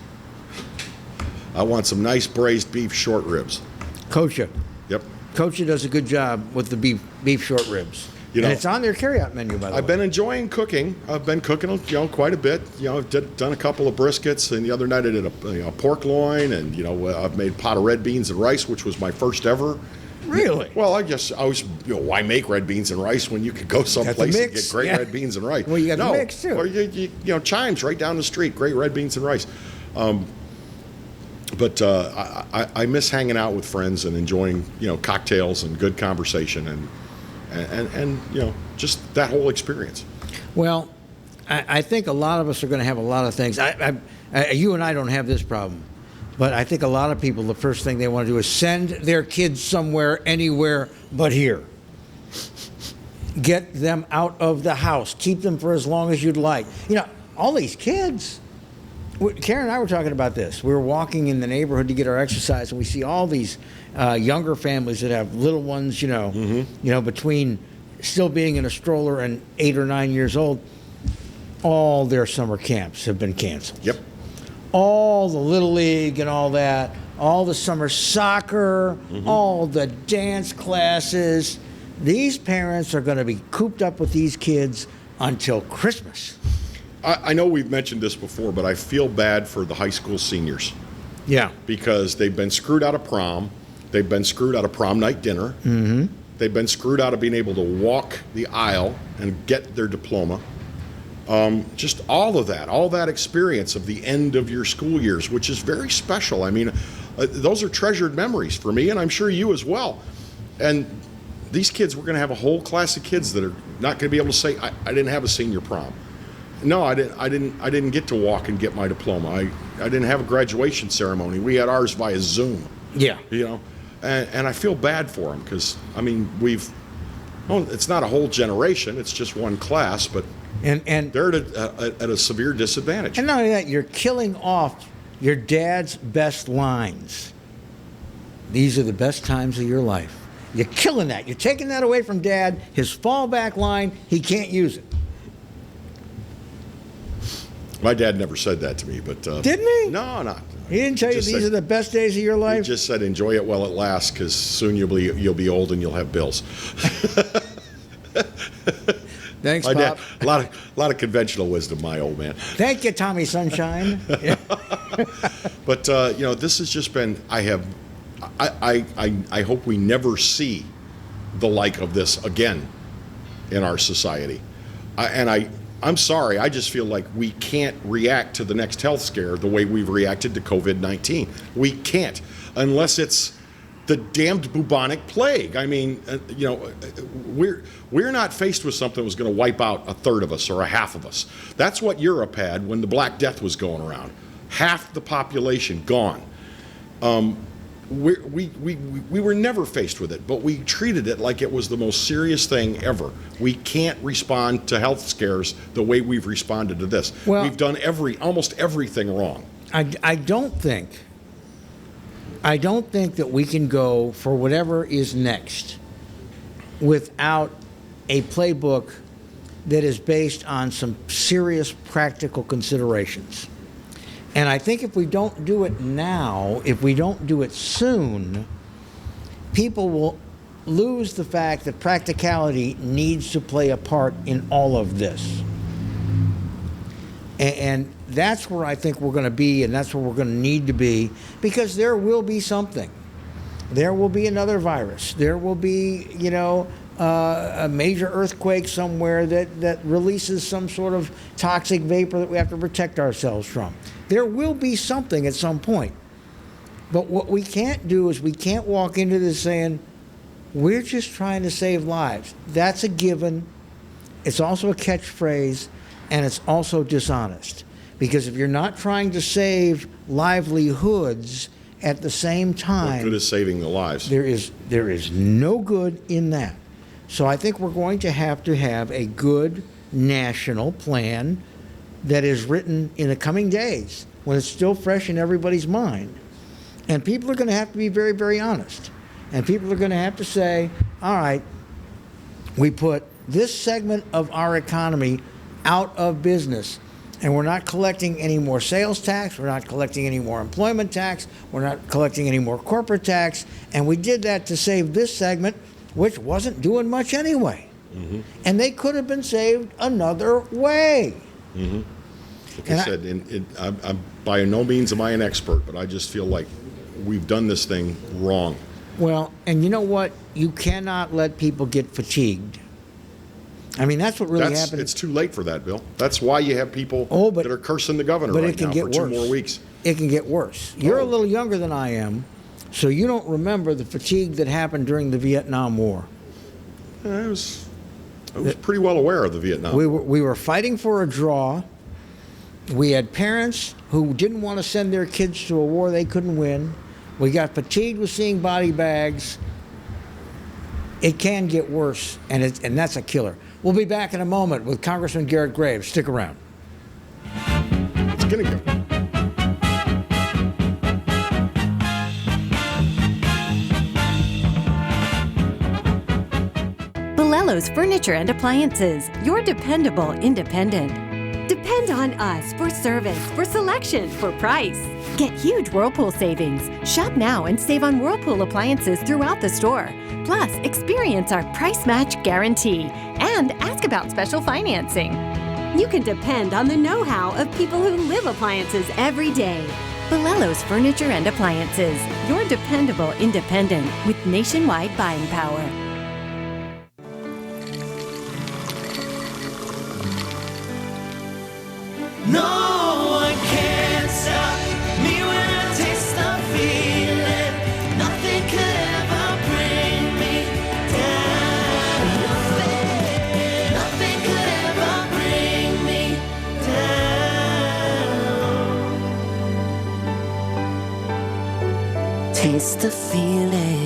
I want some nice braised beef short ribs.
Cocha.
Yep.
Cocha does a good job with the beef short ribs. And it's on their carryout menu, by the way.
I've been enjoying cooking. I've been cooking, quite a bit. I've done a couple of briskets, and the other night I did a pork loin, and I've made pot of red beans and rice, which was my first ever.
Really?
Well, I was, why make red beans and rice when you could go someplace and get great red beans and rice?
Well, you got the mix, too.
Or Chimes right down the street, great red beans and rice. But I miss hanging out with friends and enjoying, cocktails and good conversation and just that whole experience.
Well, I think a lot of us are going to have a lot of things. You and I don't have this problem. But I think a lot of people, the first thing they want to do is send their kids somewhere, anywhere but here. Get them out of the house. Keep them for as long as you'd like. All these kids. Karen and I were talking about this. We were walking in the neighborhood to get our exercise, and we see all these younger families that have little ones, mm-hmm. Between still being in a stroller and 8 or 9 years old. All their summer camps have been canceled.
Yep.
All the Little League and all that, all the summer soccer, mm-hmm. all the dance classes. These parents are going to be cooped up with these kids until Christmas.
I know we've mentioned this before, but I feel bad for the high school seniors.
Yeah.
Because they've been screwed out of prom. They've been screwed out of prom night dinner.
Mm-hmm.
They've been screwed out of being able to walk the aisle and get their diploma. Just all of that experience of the end of your school years, which is very special. I mean, those are treasured memories for me, and I'm sure you as well. And these kids, we're going to have a whole class of kids that are not going to be able to say, I didn't have a senior prom. No, I didn't get to walk and get my diploma. I didn't have a graduation ceremony. We had ours via Zoom.
Yeah.
And I feel bad for them because, it's not a whole generation. It's just one class, but and they're at a severe disadvantage.
And not only that, you're killing off your dad's best lines. These are the best times of your life. You're killing that. You're taking that away from Dad. His fallback line, he can't use it.
My dad never said that to me, but...
Didn't he?
No, not.
He didn't tell you these are the best days of your life?
He just said, enjoy it while it lasts, because soon you'll be old and you'll have bills.
Thanks,
my
Pop.
Dad, a lot of conventional wisdom, my old man.
Thank you, Tommy Sunshine.
But this has just been. I hope we never see the like of this again in our society. I'm sorry. I just feel like we can't react to the next health scare the way we've reacted to COVID-19. We can't, unless it's the damned bubonic plague. I mean, we're not faced with something that was going to wipe out a third of us or a half of us. That's what Europe had when the Black Death was going around. Half the population gone. We were never faced with it, but we treated it like it was the most serious thing ever. We can't respond to health scares the way we've responded to this.
Well,
we've done almost everything wrong.
I don't think that we can go for whatever is next without a playbook that is based on some serious practical considerations. And I think if we don't do it now, if we don't do it soon, people will lose the fact that practicality needs to play a part in all of this. And that's where I think we're going to be, and that's where we're going to need to be, because there will be something. There will be another virus. There will be, a major earthquake somewhere that releases some sort of toxic vapor that we have to protect ourselves from. There will be something at some point. But what we can't do is we can't walk into this saying, we're just trying to save lives. That's a given. It's also a catchphrase, and it's also dishonest. Because if you're not trying to save livelihoods at the same time,
what good is saving the lives?
There is no good in that. So I think we're going to have a good national plan that is written in the coming days when it's still fresh in everybody's mind. And people are going to have to be very, very honest. And people are going to have to say, all right, we put this segment of our economy out of business, and we're not collecting any more sales tax, we're not collecting any more employment tax, we're not collecting any more corporate tax, and we did that to save this segment, which wasn't doing much anyway. Mm-hmm. And they could have been saved another way.
Mm-hmm. Like I said, I'm by no means am I an expert, but I just feel like we've done this thing wrong.
Well, and you know what? You cannot let people get fatigued. I mean, that's what really happened.
It's too late for that, Bill. That's why you have people that are cursing the governor
but
right
it can
now
get
for 2
worse.
more weeks.
It can get worse. You're a little younger than I am, so you don't remember the fatigue that happened during the Vietnam War.
I was pretty well aware of the Vietnam
War. We were fighting for a draw. We had parents who didn't want to send their kids to a war they couldn't win. We got fatigued with seeing body bags. It can get worse, and that's a killer. We'll be back in a moment with Congressman Garret Graves. Stick around.
It's going to go.
Bolello's Furniture and Appliances, your dependable independent.
Depend on us for service, for selection, for price.
Get huge Whirlpool savings. Shop now and save on Whirlpool appliances throughout the store. Plus, experience our price match guarantee and ask about special financing.
You can depend on the know-how of people who live appliances every day.
Bolello's Furniture and Appliances, your dependable independent with nationwide buying power.
No one can stop me when I taste the feeling. Nothing could ever bring me down. Nothing could ever bring me down. Taste the feeling.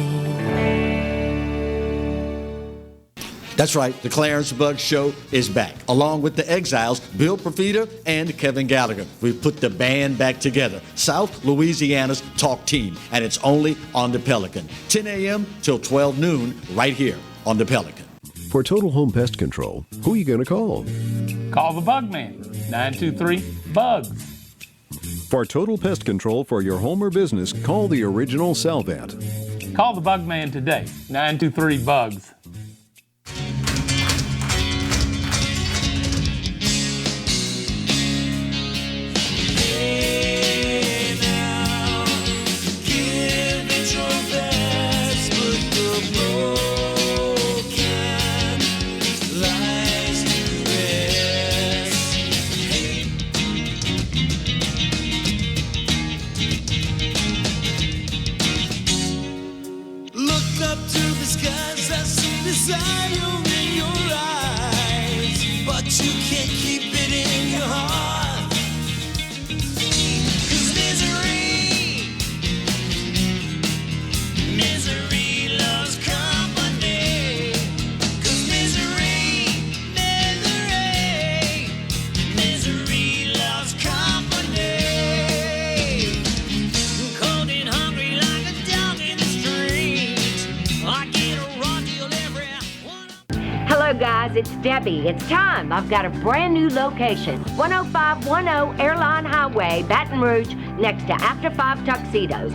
That's right, the Clarence Buggs Show is back, along with the Exiles, Bill Profita and Kevin Gallagher. We've put the band back together, South Louisiana's talk team, and it's only on the Pelican. 10 a.m. till 12 noon, right here on the Pelican.
For total home pest control, who are you going to call?
Call the Bug Man, 923-BUGS.
For total pest control for your home or business, call the original Salvat.
Call the Bug Man today, 923-BUGS.
Guys, it's Debbie. It's time. I've got a brand new location. 10510 Airline Highway, Baton Rouge, next to After 5 Tuxedos.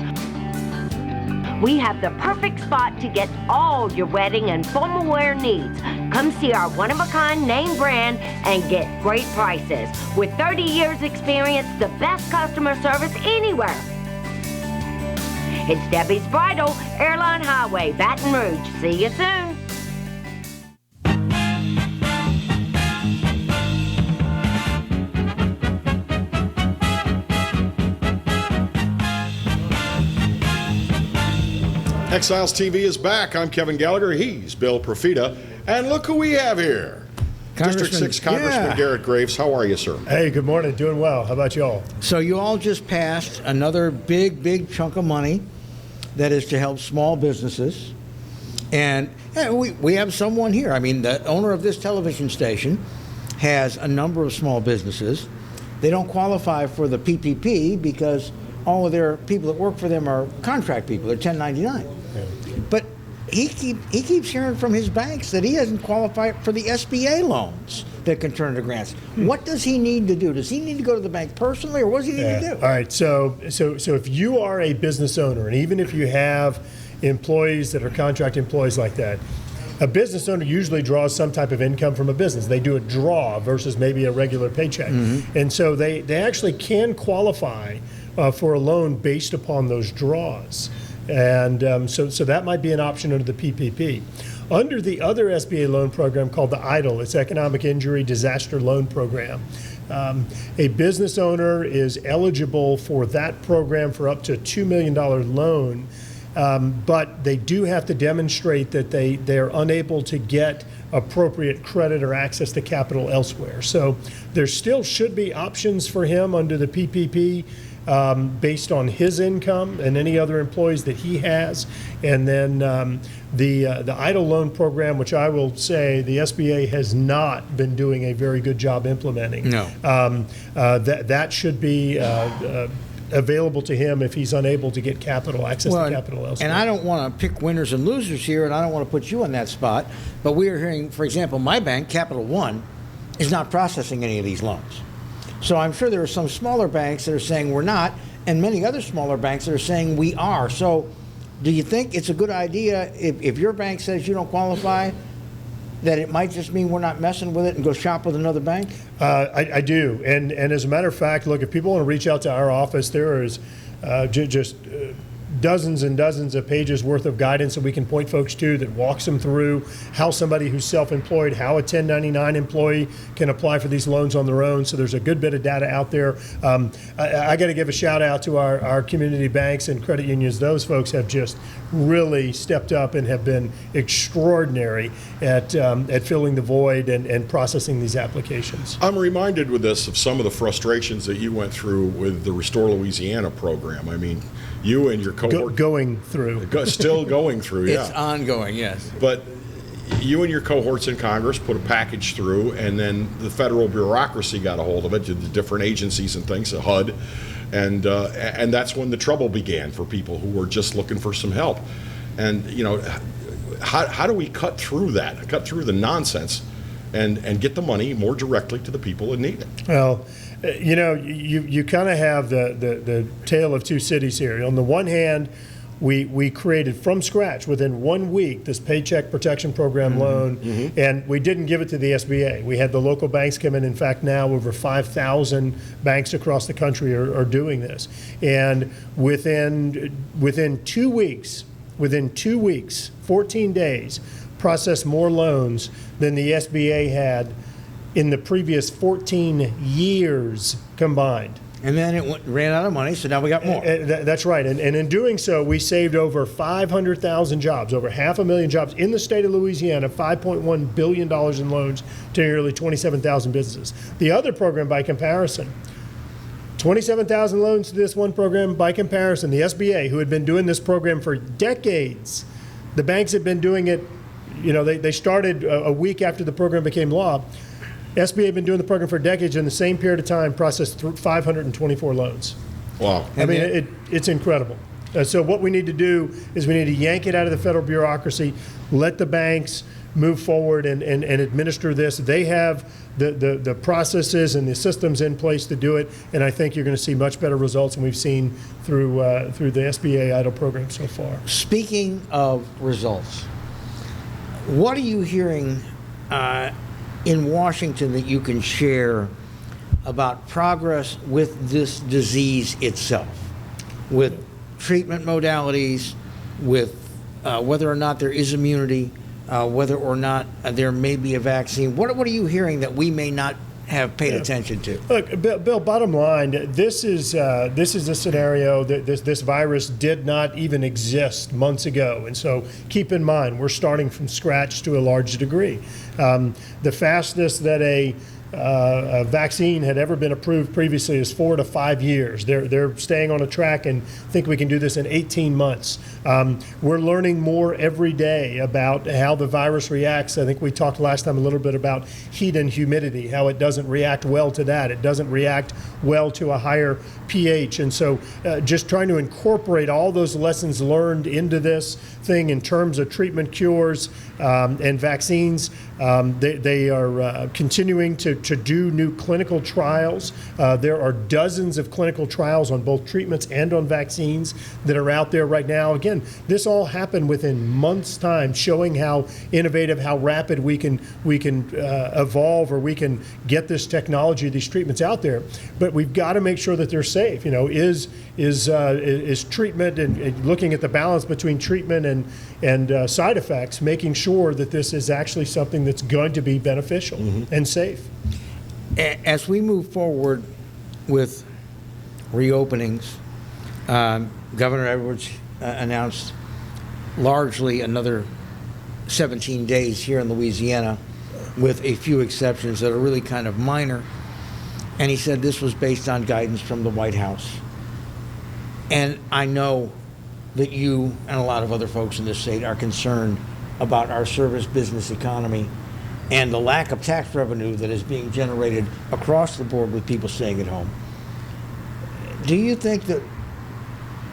We have the perfect spot to get all your wedding and formal wear needs. Come see our one-of-a-kind name brand and get great prices. With 30 years experience, the best customer service anywhere. It's Debbie's Bridal, Airline Highway, Baton Rouge. See you soon.
Exiles TV is back. I'm Kevin Gallagher. He's Bill Profita. And look who we have here. District 6 Congressman Garret Graves. How are you, sir?
Hey, good morning. Doing well. How about y'all?
So you all just passed another big chunk of money that is to help small businesses. And we have someone here. I mean, the owner of this television station has a number of small businesses. They don't qualify for the PPP because all of their people that work for them are contract people. They're 1099.
Yeah.
But he keeps hearing from his banks that he doesn't qualify for the SBA loans that can turn into grants. What does he need to do? Does he need to go to the bank personally, or what does he need to do?
All right. So if you are a business owner, and even if you have employees that are contract employees like that, a business owner usually draws some type of income from a business. They do a draw versus maybe a regular paycheck. Mm-hmm. And so they actually can qualify for a loan based upon those draws. And so that might be an option under the PPP. Under the other SBA loan program called the EIDL, it's Economic Injury Disaster Loan Program, a business owner is eligible for that program for up to a $2 million loan, but they do have to demonstrate that they're unable to get appropriate credit or access to capital elsewhere. So there still should be options for him under the PPP, based on his income and any other employees that he has. And then the EIDL loan program, which I will say the SBA has not been doing a very good job implementing.
No.
That should be available to him if he's unable to get access to capital elsewhere.
And I don't want to pick winners and losers here, and I don't want to put you on that spot, but we are hearing, for example, my bank, Capital One, is not processing any of these loans. So I'm sure there are some smaller banks that are saying we're not, and many other smaller banks that are saying we are. So do you think it's a good idea if your bank says you don't qualify, that it might just mean we're not messing with it and go shop with another bank?
I do. And as a matter of fact, look, if people want to reach out to our office, there is just dozens and dozens of pages worth of guidance that we can point folks to that walks them through how somebody who's self-employed, how a 1099 employee can apply for these loans on their own. So there's a good bit of data out there. I got to give a shout out to our community banks and credit unions. Those folks have just really stepped up and have been extraordinary at filling the void and processing these applications.
I'm reminded with this of some of the frustrations that you went through with the Restore Louisiana program. I mean, you and your cohort
going through,
still going through, yeah.
It's ongoing, yes.
But you and your cohorts in Congress put a package through, and then the federal bureaucracy got a hold of it, the different agencies and things, HUD, and that's when the trouble began for people who were just looking for some help. And you know, how do we cut through that, cut through the nonsense, and get the money more directly to the people that need it?
Well, you know, you kind of have the tale of two cities here. On the one hand, we created from scratch within 1 week this Paycheck Protection Program loan, and we didn't give it to the SBA. We had the local banks come in. In fact, now over 5,000 banks across the country are doing this. And within 2 weeks, 14 days, processed more loans than the SBA had in the previous 14 years combined.
And then it ran out of money, so now we got more.
That's right. And in doing so, we saved over 500,000 jobs, over 500,000 jobs in the state of Louisiana, $5.1 billion in loans to nearly 27,000 businesses. The other program, by comparison, 27,000 loans to this one program. By comparison, the SBA, who had been doing this program for decades, the banks had been doing it, you know, they started a week after the program became law. SBA had been doing the program for decades, in the same period of time, processed 524 loans.
Wow.
I mean, it's incredible. So what we need to do is we need to yank it out of the federal bureaucracy, let the banks move forward and administer this. They have the processes and the systems in place to do it, and I think you're going to see much better results than we've seen through the SBA EIDL program so far.
Speaking of results, what are you hearing in Washington that you can share about progress with this disease itself, with treatment modalities, with whether or not there is immunity, whether or not there may be a vaccine? What are you hearing that we may not have paid attention to?
Look, Bill, bottom line, this is a scenario that this virus did not even exist months ago. And so keep in mind, we're starting from scratch to a large degree. The fastest that a vaccine had ever been approved previously is 4 to 5 years. They're staying on a track and think we can do this in 18 months. We're learning more every day about how the virus reacts. I think we talked last time a little bit about heat and humidity, how it doesn't react well to that. It doesn't react well to a higher pH. And so just trying to incorporate all those lessons learned into this thing in terms of treatment, cures, and vaccines. They are continuing to do new clinical trials. There are dozens of clinical trials on both treatments and on vaccines that are out there right now. Again, this all happened within months' time, showing how innovative, how rapid we can evolve, or we can get this technology, these treatments out there. But we've got to make sure that they're safe. You know, is treatment and looking at the balance between treatment and side effects, making sure that this is actually something that's going to be beneficial and safe.
As we move forward with reopenings, Governor Edwards announced largely another 17 days here in Louisiana, with a few exceptions that are really kind of minor. And he said this was based on guidance from the White House. And I know that you and a lot of other folks in this state are concerned about our service business economy and the lack of tax revenue that is being generated across the board with people staying at home. Do you think that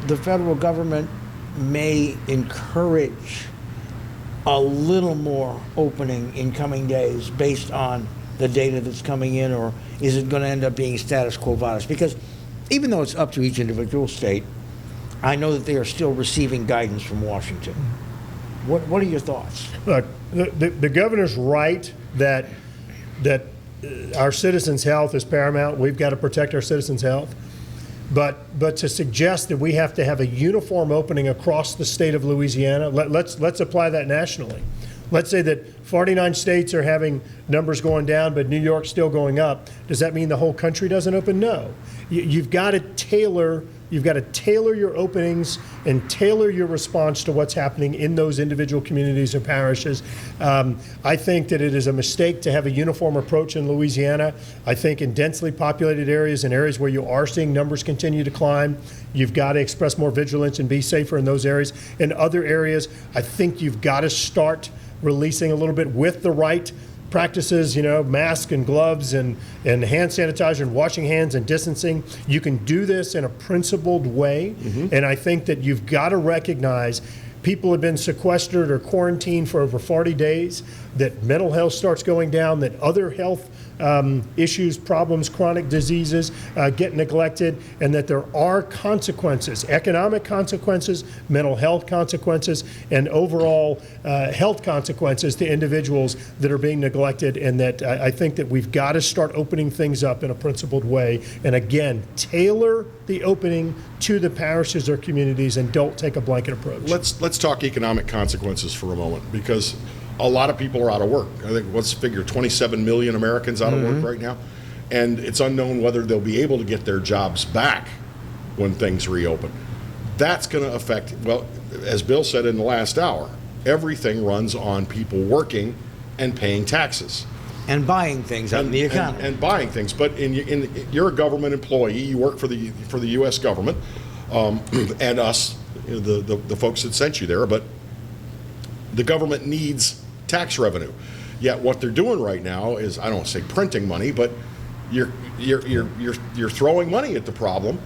the federal government may encourage a little more opening in coming days based on the data that's coming in, or is it going to end up being status quo virus? Because even though it's up to each individual state, I know that they are still receiving guidance from Washington. What are your thoughts?
Look, the governor's right that our citizens' health is paramount. We've got to protect our citizens' health. But to suggest that we have to have a uniform opening across the state of Louisiana, let's apply that nationally. Let's say that 49 states are having numbers going down, but New York's still going up. Does that mean the whole country doesn't open? No. You've got to tailor your openings and tailor your response to what's happening in those individual communities or parishes. I think that it is a mistake to have a uniform approach in Louisiana. I think in densely populated areas and areas where you are seeing numbers continue to climb, you've got to express more vigilance and be safer in those areas. In other areas, I think you've got to start releasing a little bit with the right practices, masks and gloves and hand sanitizer and washing hands and distancing. You can do this in a principled way. And I think that you've got to recognize people have been sequestered or quarantined for over 40 days, that mental health starts going down, that other health issues, problems, chronic diseases get neglected, and that there are consequences, economic consequences, mental health consequences, and overall health consequences to individuals that are being neglected, and that I think that we've got to start opening things up in a principled way. And again, tailor the opening to the parishes or communities, and don't take a blanket approach.
Let's talk economic consequences for a moment, because a lot of people are out of work. I think let's figure 27 million Americans out of work right now, and it's unknown whether they'll be able to get their jobs back when things reopen. That's going to affect, well, as Bill said in the last hour, everything runs on people working and paying taxes.
And buying things out in the economy. And
buying things. But you're a government employee, you work for the U.S. government, and us, the folks that sent you there, but the government needs tax revenue. Yet what they're doing right now is, I don't want to say printing money, but you're throwing money at the problem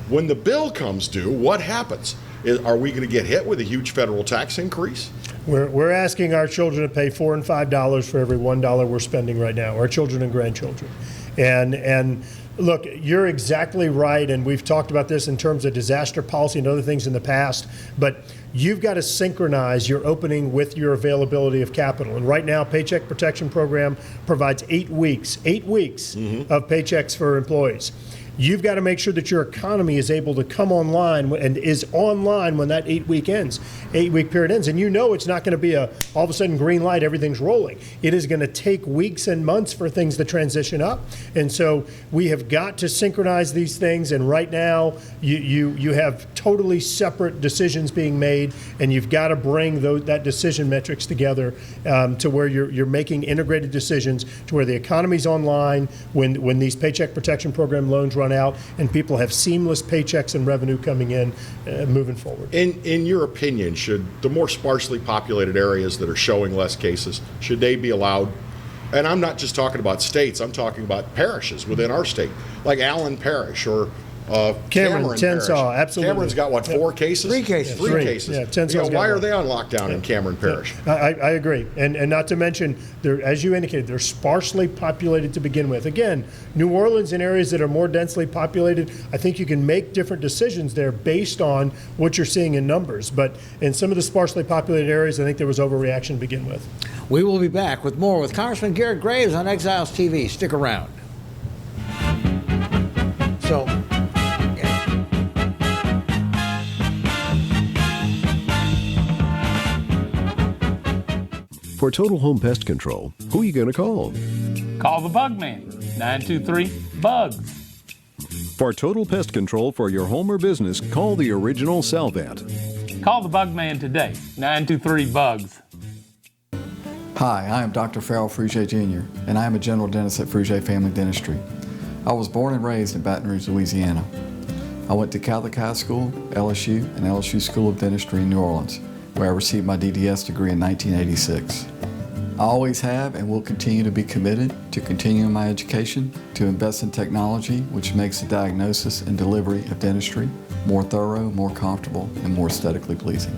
When the bill comes due, what happens? Are we going to get hit with a huge federal tax increase?
We're asking our children to pay $4 and $5 for every $1 we're spending right now, our children and grandchildren. And look, you're exactly right, and we've talked about this in terms of disaster policy and other things in the past, but you've got to synchronize your opening with your availability of capital. And right now, Paycheck Protection Program provides 8 weeks of paychecks for employees. You've got to make sure that your economy is able to come online and is online when that 8-week period ends. And you know it's not going to be all of a sudden green light, everything's rolling. It is going to take weeks and months for things to transition up. And so we have got to synchronize these things. And right now you have totally separate decisions being made, and you've got to bring that decision metrics together to where you're making integrated decisions to where the economy's online when these Paycheck Protection Program loans run out and people have seamless paychecks and revenue coming in moving forward.
In your opinion, should the more sparsely populated areas that are showing less cases, should they be allowed? And I'm not just talking about states, I'm talking about parishes within our state, like Allen Parish or Cameron
Tensaw,
Parish.
absolutely.
Cameron's got, what, 4 cases?
3 cases.
Three cases.
Yeah, Tensaw's
why
got
are they on lockdown in Cameron Parish?
I agree. And not to mention, as you indicated, they're sparsely populated to begin with. Again, New Orleans and areas that are more densely populated, I think you can make different decisions there based on what you're seeing in numbers. But in some of the sparsely populated areas, I think there was overreaction to begin with.
We will be back with more with Congressman Garret Graves on Exiles TV. Stick around. So,
For Total Home Pest Control, who are you going to call?
Call the Bug Man, 923-BUGS.
For total pest control for your home or business, call the original Salvat.
Call the Bug Man today, 923-BUGS.
Hi, I am Dr. Farrell Frugier Jr., and I am a general dentist at Frugier Family Dentistry. I was born and raised in Baton Rouge, Louisiana. I went to CALEF High School, LSU, and LSU School of Dentistry in New Orleans, where I received my DDS degree in 1986. I always have and will continue to be committed to continuing my education, to invest in technology which makes the diagnosis and delivery of dentistry more thorough, more comfortable, and more aesthetically pleasing.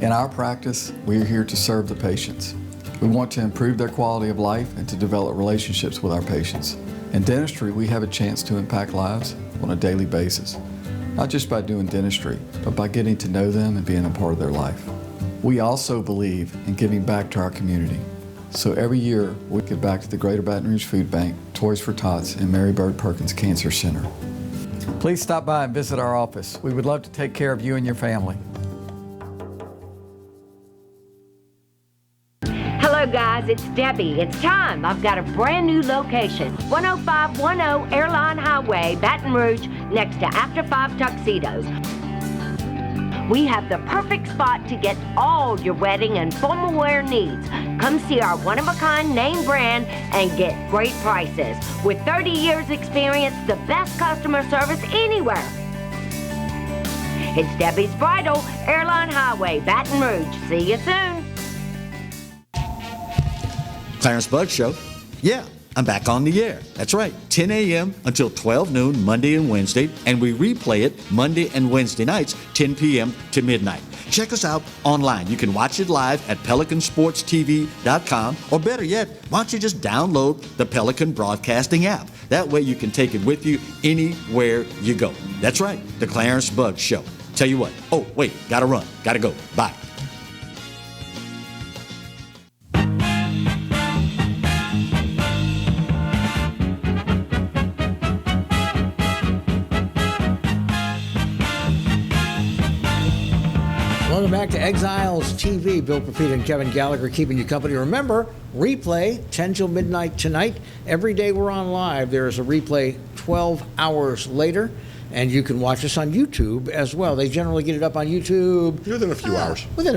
In our practice, we are here to serve the patients. We want to improve their quality of life and to develop relationships with our patients. In dentistry, we have a chance to impact lives on a daily basis, not just by doing dentistry, but by getting to know them and being a part of their life. We also believe in giving back to our community. So every year, we give back to the Greater Baton Rouge Food Bank, Toys for Tots, and Mary Bird Perkins Cancer Center. Please stop by and visit our office. We would love to take care of you and your family.
Hello guys, it's Debbie. It's time. I've got a brand new location. 10510 Airline Highway, Baton Rouge, next to After 5 Tuxedos. We have the perfect spot to get all your wedding and formal wear needs. Come see our one-of-a-kind name brand and get great prices. With 30 years experience, the best customer service anywhere. It's Debbie's Bridal, Airline Highway, Baton Rouge. See you soon.
Clarence Bud Show. Yeah, I'm back on the air. That's right, 10 a.m. until 12 noon, Monday and Wednesday, and we replay it Monday and Wednesday nights, 10 p.m. to midnight. Check us out online. You can watch it live at PelicanSportsTV.com, or better yet, why don't you just download the Pelican Broadcasting app? That way you can take it with you anywhere you go. That's right, the Clarence Bud Show. Tell you what, oh, wait, gotta run, gotta go, bye.
Welcome back to Exiles TV. Bill Profita and Kevin Gallagher keeping you company. Remember, replay 10 till midnight tonight. Every day we're on live. There is a replay 12 hours later, and you can watch us on YouTube as well. They generally get it up on YouTube
within a few hours.
Within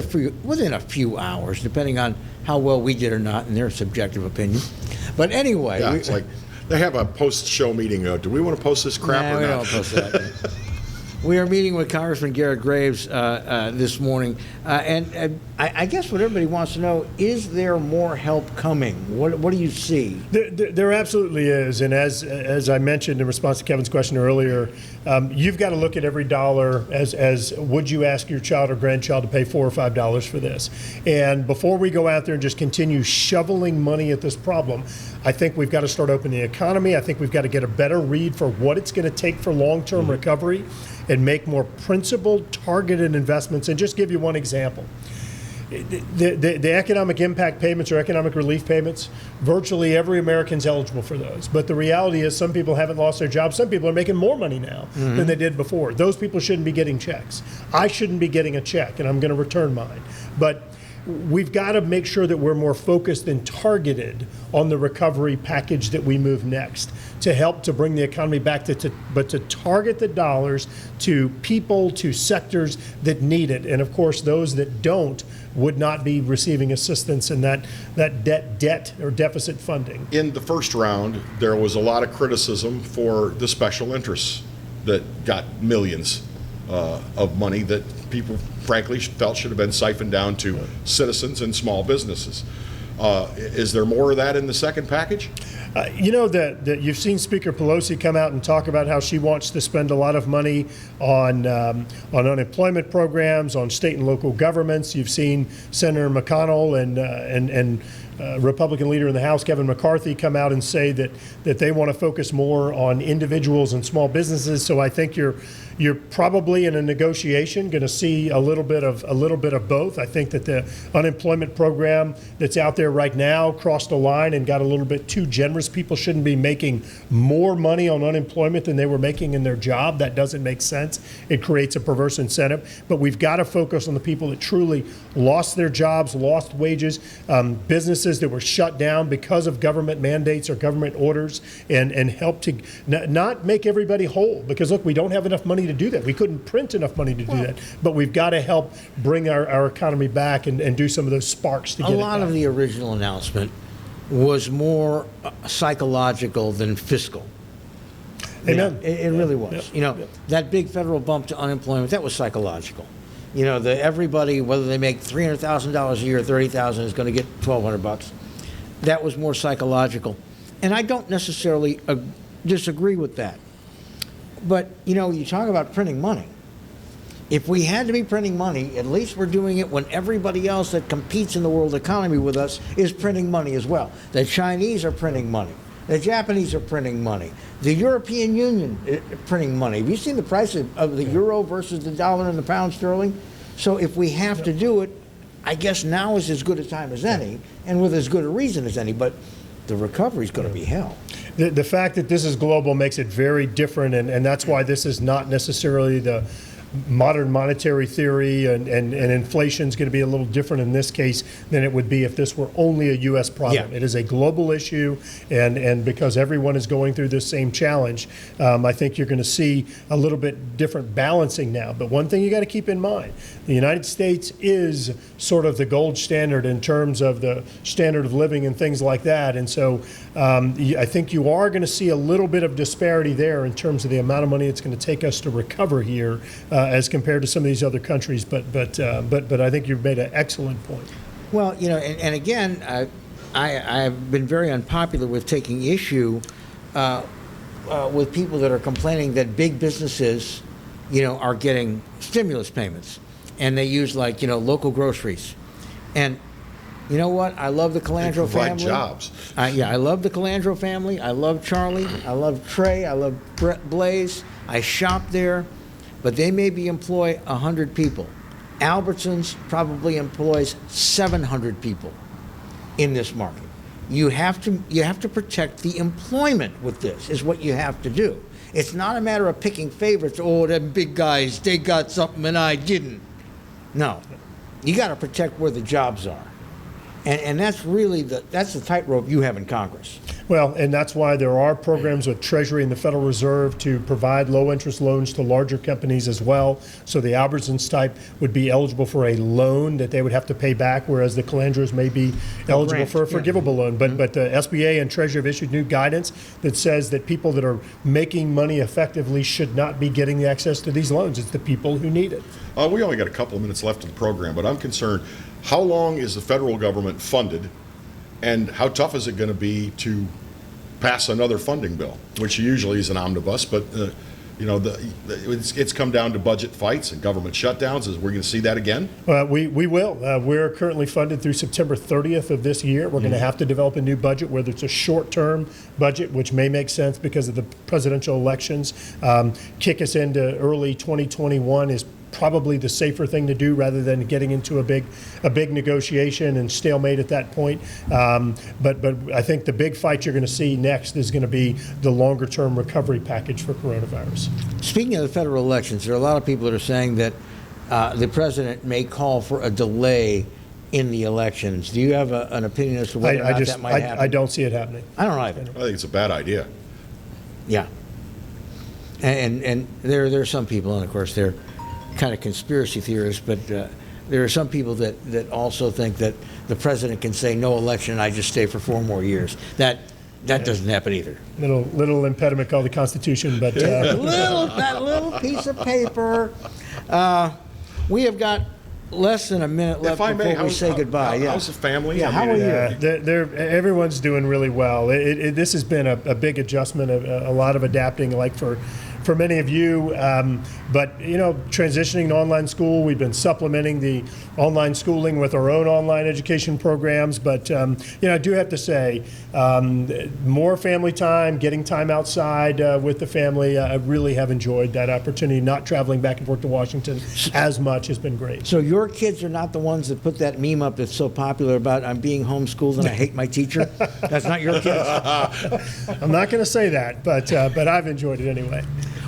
a few hours, depending on how well we did or not, in their subjective opinion. But anyway,
yeah, it's like they have a post-show meeting. Do we want to post this crap or not?
We don't post that. We are meeting with Congressman Garret Graves this morning, and I guess what everybody wants to know, is there more help coming? What do you see?
There absolutely is, and as I mentioned in response to Kevin's question earlier, you've got to look at every dollar as would you ask your child or grandchild to pay $4 or $5 for this? And before we go out there and just continue shoveling money at this problem, I think we've got to start opening the economy. I think we've got to get a better read for what it's going to take for long-term recovery and make more principled, targeted investments. And just give you one example. The economic impact payments or economic relief payments, virtually every American's eligible for those. But the reality is some people haven't lost their jobs. Some people are making more money now than they did before. Those people shouldn't be getting checks. I shouldn't be getting a check, and I'm going to return mine. But we've got to make sure that we're more focused and targeted on the recovery package that we move next to help to bring the economy back but to target the dollars to people, to sectors that need it. And of course, those that don't would not be receiving assistance in that debt or deficit funding.
In the first round, there was a lot of criticism for the special interests that got millions of money that people frankly felt should have been siphoned down to citizens and small businesses. Is there more of that in the second package?
You know that you've seen Speaker Pelosi come out and talk about how she wants to spend a lot of money on unemployment programs, on state and local governments. You've seen Senator McConnell and Republican leader in the House, Kevin McCarthy, come out and say that they want to focus more on individuals and small businesses. So I think you're probably in a negotiation going to see a little bit of both. I think that the unemployment program that's out there right now crossed a line and got a little bit too generous. People shouldn't be making more money on unemployment than they were making in their job. That doesn't make sense. It creates a perverse incentive. But we've got to focus on the people that truly lost their jobs, lost wages, businesses that were shut down because of government mandates or government orders, and help to not make everybody whole. Because look, we don't have enough money to do that. We couldn't print enough money to do that. But we've got to help bring our economy back and do some of those sparks to get it back.
A lot of the original announcement was more psychological than fiscal.
Amen.
It really was. That big federal bump to unemployment, that was psychological. Everybody, whether they make $300,000 a year or $30,000, is going to get $1,200. That was more psychological. And I don't necessarily disagree with that. But, you talk about printing money. If we had to be printing money, at least we're doing it when everybody else that competes in the world economy with us is printing money as well. The Chinese are printing money. The Japanese are printing money. The European Union is printing money. Have you seen the price of the euro versus the dollar and the pound sterling? So if we have to do it, I guess now is as good a time as any, and with as good a reason as any, but the recovery is going to be hell.
The fact that this is global makes it very different, and that's why this is not necessarily the modern monetary theory, and inflation is going to be a little different in this case than it would be if this were only a U.S. problem.
Yeah.
It is a global issue, and because everyone is going through this same challenge, I think you're going to see a little bit different balancing now. But one thing you got to keep in mind, the United States is sort of the gold standard in terms of the standard of living and things like that. And so I think you are going to see a little bit of disparity there in terms of the amount of money it's going to take us to recover here as compared to some of these other countries. But I think you've made an excellent point.
Well, and again, I've been very unpopular with taking issue with people that are complaining that big businesses, are getting stimulus payments, and they use local groceries. And you know what? I love the Calandro family.
Jobs.
I love the Calandro family. I love Charlie. I love Trey. I love Blaze. I shop there. But they maybe employ 100 people. Albertsons probably employs 700 people in this market. You have to protect the employment with this, is what you have to do. It's not a matter of picking favorites. Oh, them big guys, they got something and I didn't. No, you got to protect where the jobs are. And that's really the tightrope you have in Congress.
Well, and that's why there are programs with Treasury and the Federal Reserve to provide low-interest loans to larger companies as well. So the Albertsons type would be eligible for a loan that they would have to pay back, whereas the Calandras may be eligible for a forgivable loan. But the SBA and Treasury have issued new guidance that says that people that are making money effectively should not be getting the access to these loans. It's the people who need it.
We only got a couple of minutes left in the program, but I'm concerned, how long is the federal government funded, and how tough is it going to be to pass another funding bill, which usually is an omnibus, but it's come down to budget fights and government shutdowns. Is we're going to see that again?
We will. We're currently funded through September 30th of this year. We're going to have to develop a new budget, whether it's a short-term budget, which may make sense because of the presidential elections. Kick us into early 2021 is probably the safer thing to do rather than getting into a big negotiation and stalemate at that point. But I think the big fight you're going to see next is going to be the longer term recovery package for coronavirus.
Speaking of the federal elections, there are a lot of people that are saying that the president may call for a delay in the elections. Do you have an opinion as to whether or not that might happen?
I don't see it happening.
I don't either.
I think it's a bad idea.
Yeah. And there are some people, and of course they're kind of conspiracy theorists, but there are some people that also think that the president can say no election and I just stay for 4 more years. That doesn't happen either.
Little impediment called the Constitution, but
that little piece of paper. We have got less than a minute left before we say goodbye.
How's the family?
Yeah, how are you?
Everyone's doing really well. This has been a big adjustment, a lot of adapting, like for many of you, but transitioning to online school, we've been supplementing the online schooling with our own online education programs. But I do have to say, more family time, getting time outside with the family. I really have enjoyed that opportunity. Not traveling back and forth to Washington as much has been great.
So your kids are not the ones that put that meme up that's so popular about I'm being homeschooled and I hate my teacher? That's not your kids?
I'm not going to say that, but I've enjoyed it anyway.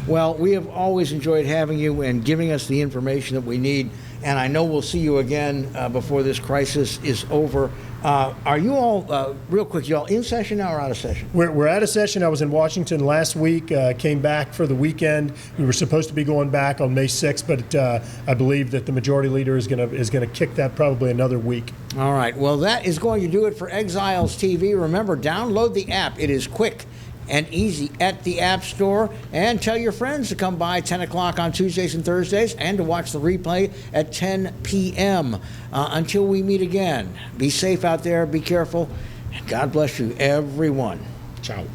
Well, we have always enjoyed having you and giving us the information that we need, and I know we'll see you again before this crisis is over. Are you all, real quick, you all in session now or out of session?
We're out of session. I was in Washington last week, came back for the weekend. We were supposed to be going back on May 6th, but I believe that the majority leader is going to kick that probably another week.
All right. Well, that is going to do it for Exiles TV. Remember, download the app. It is quick and easy at the App Store, and tell your friends to come by 10 o'clock on Tuesdays and Thursdays and to watch the replay at 10 p.m. Until we meet again, be safe out there, be careful, and God bless you, everyone.
Ciao.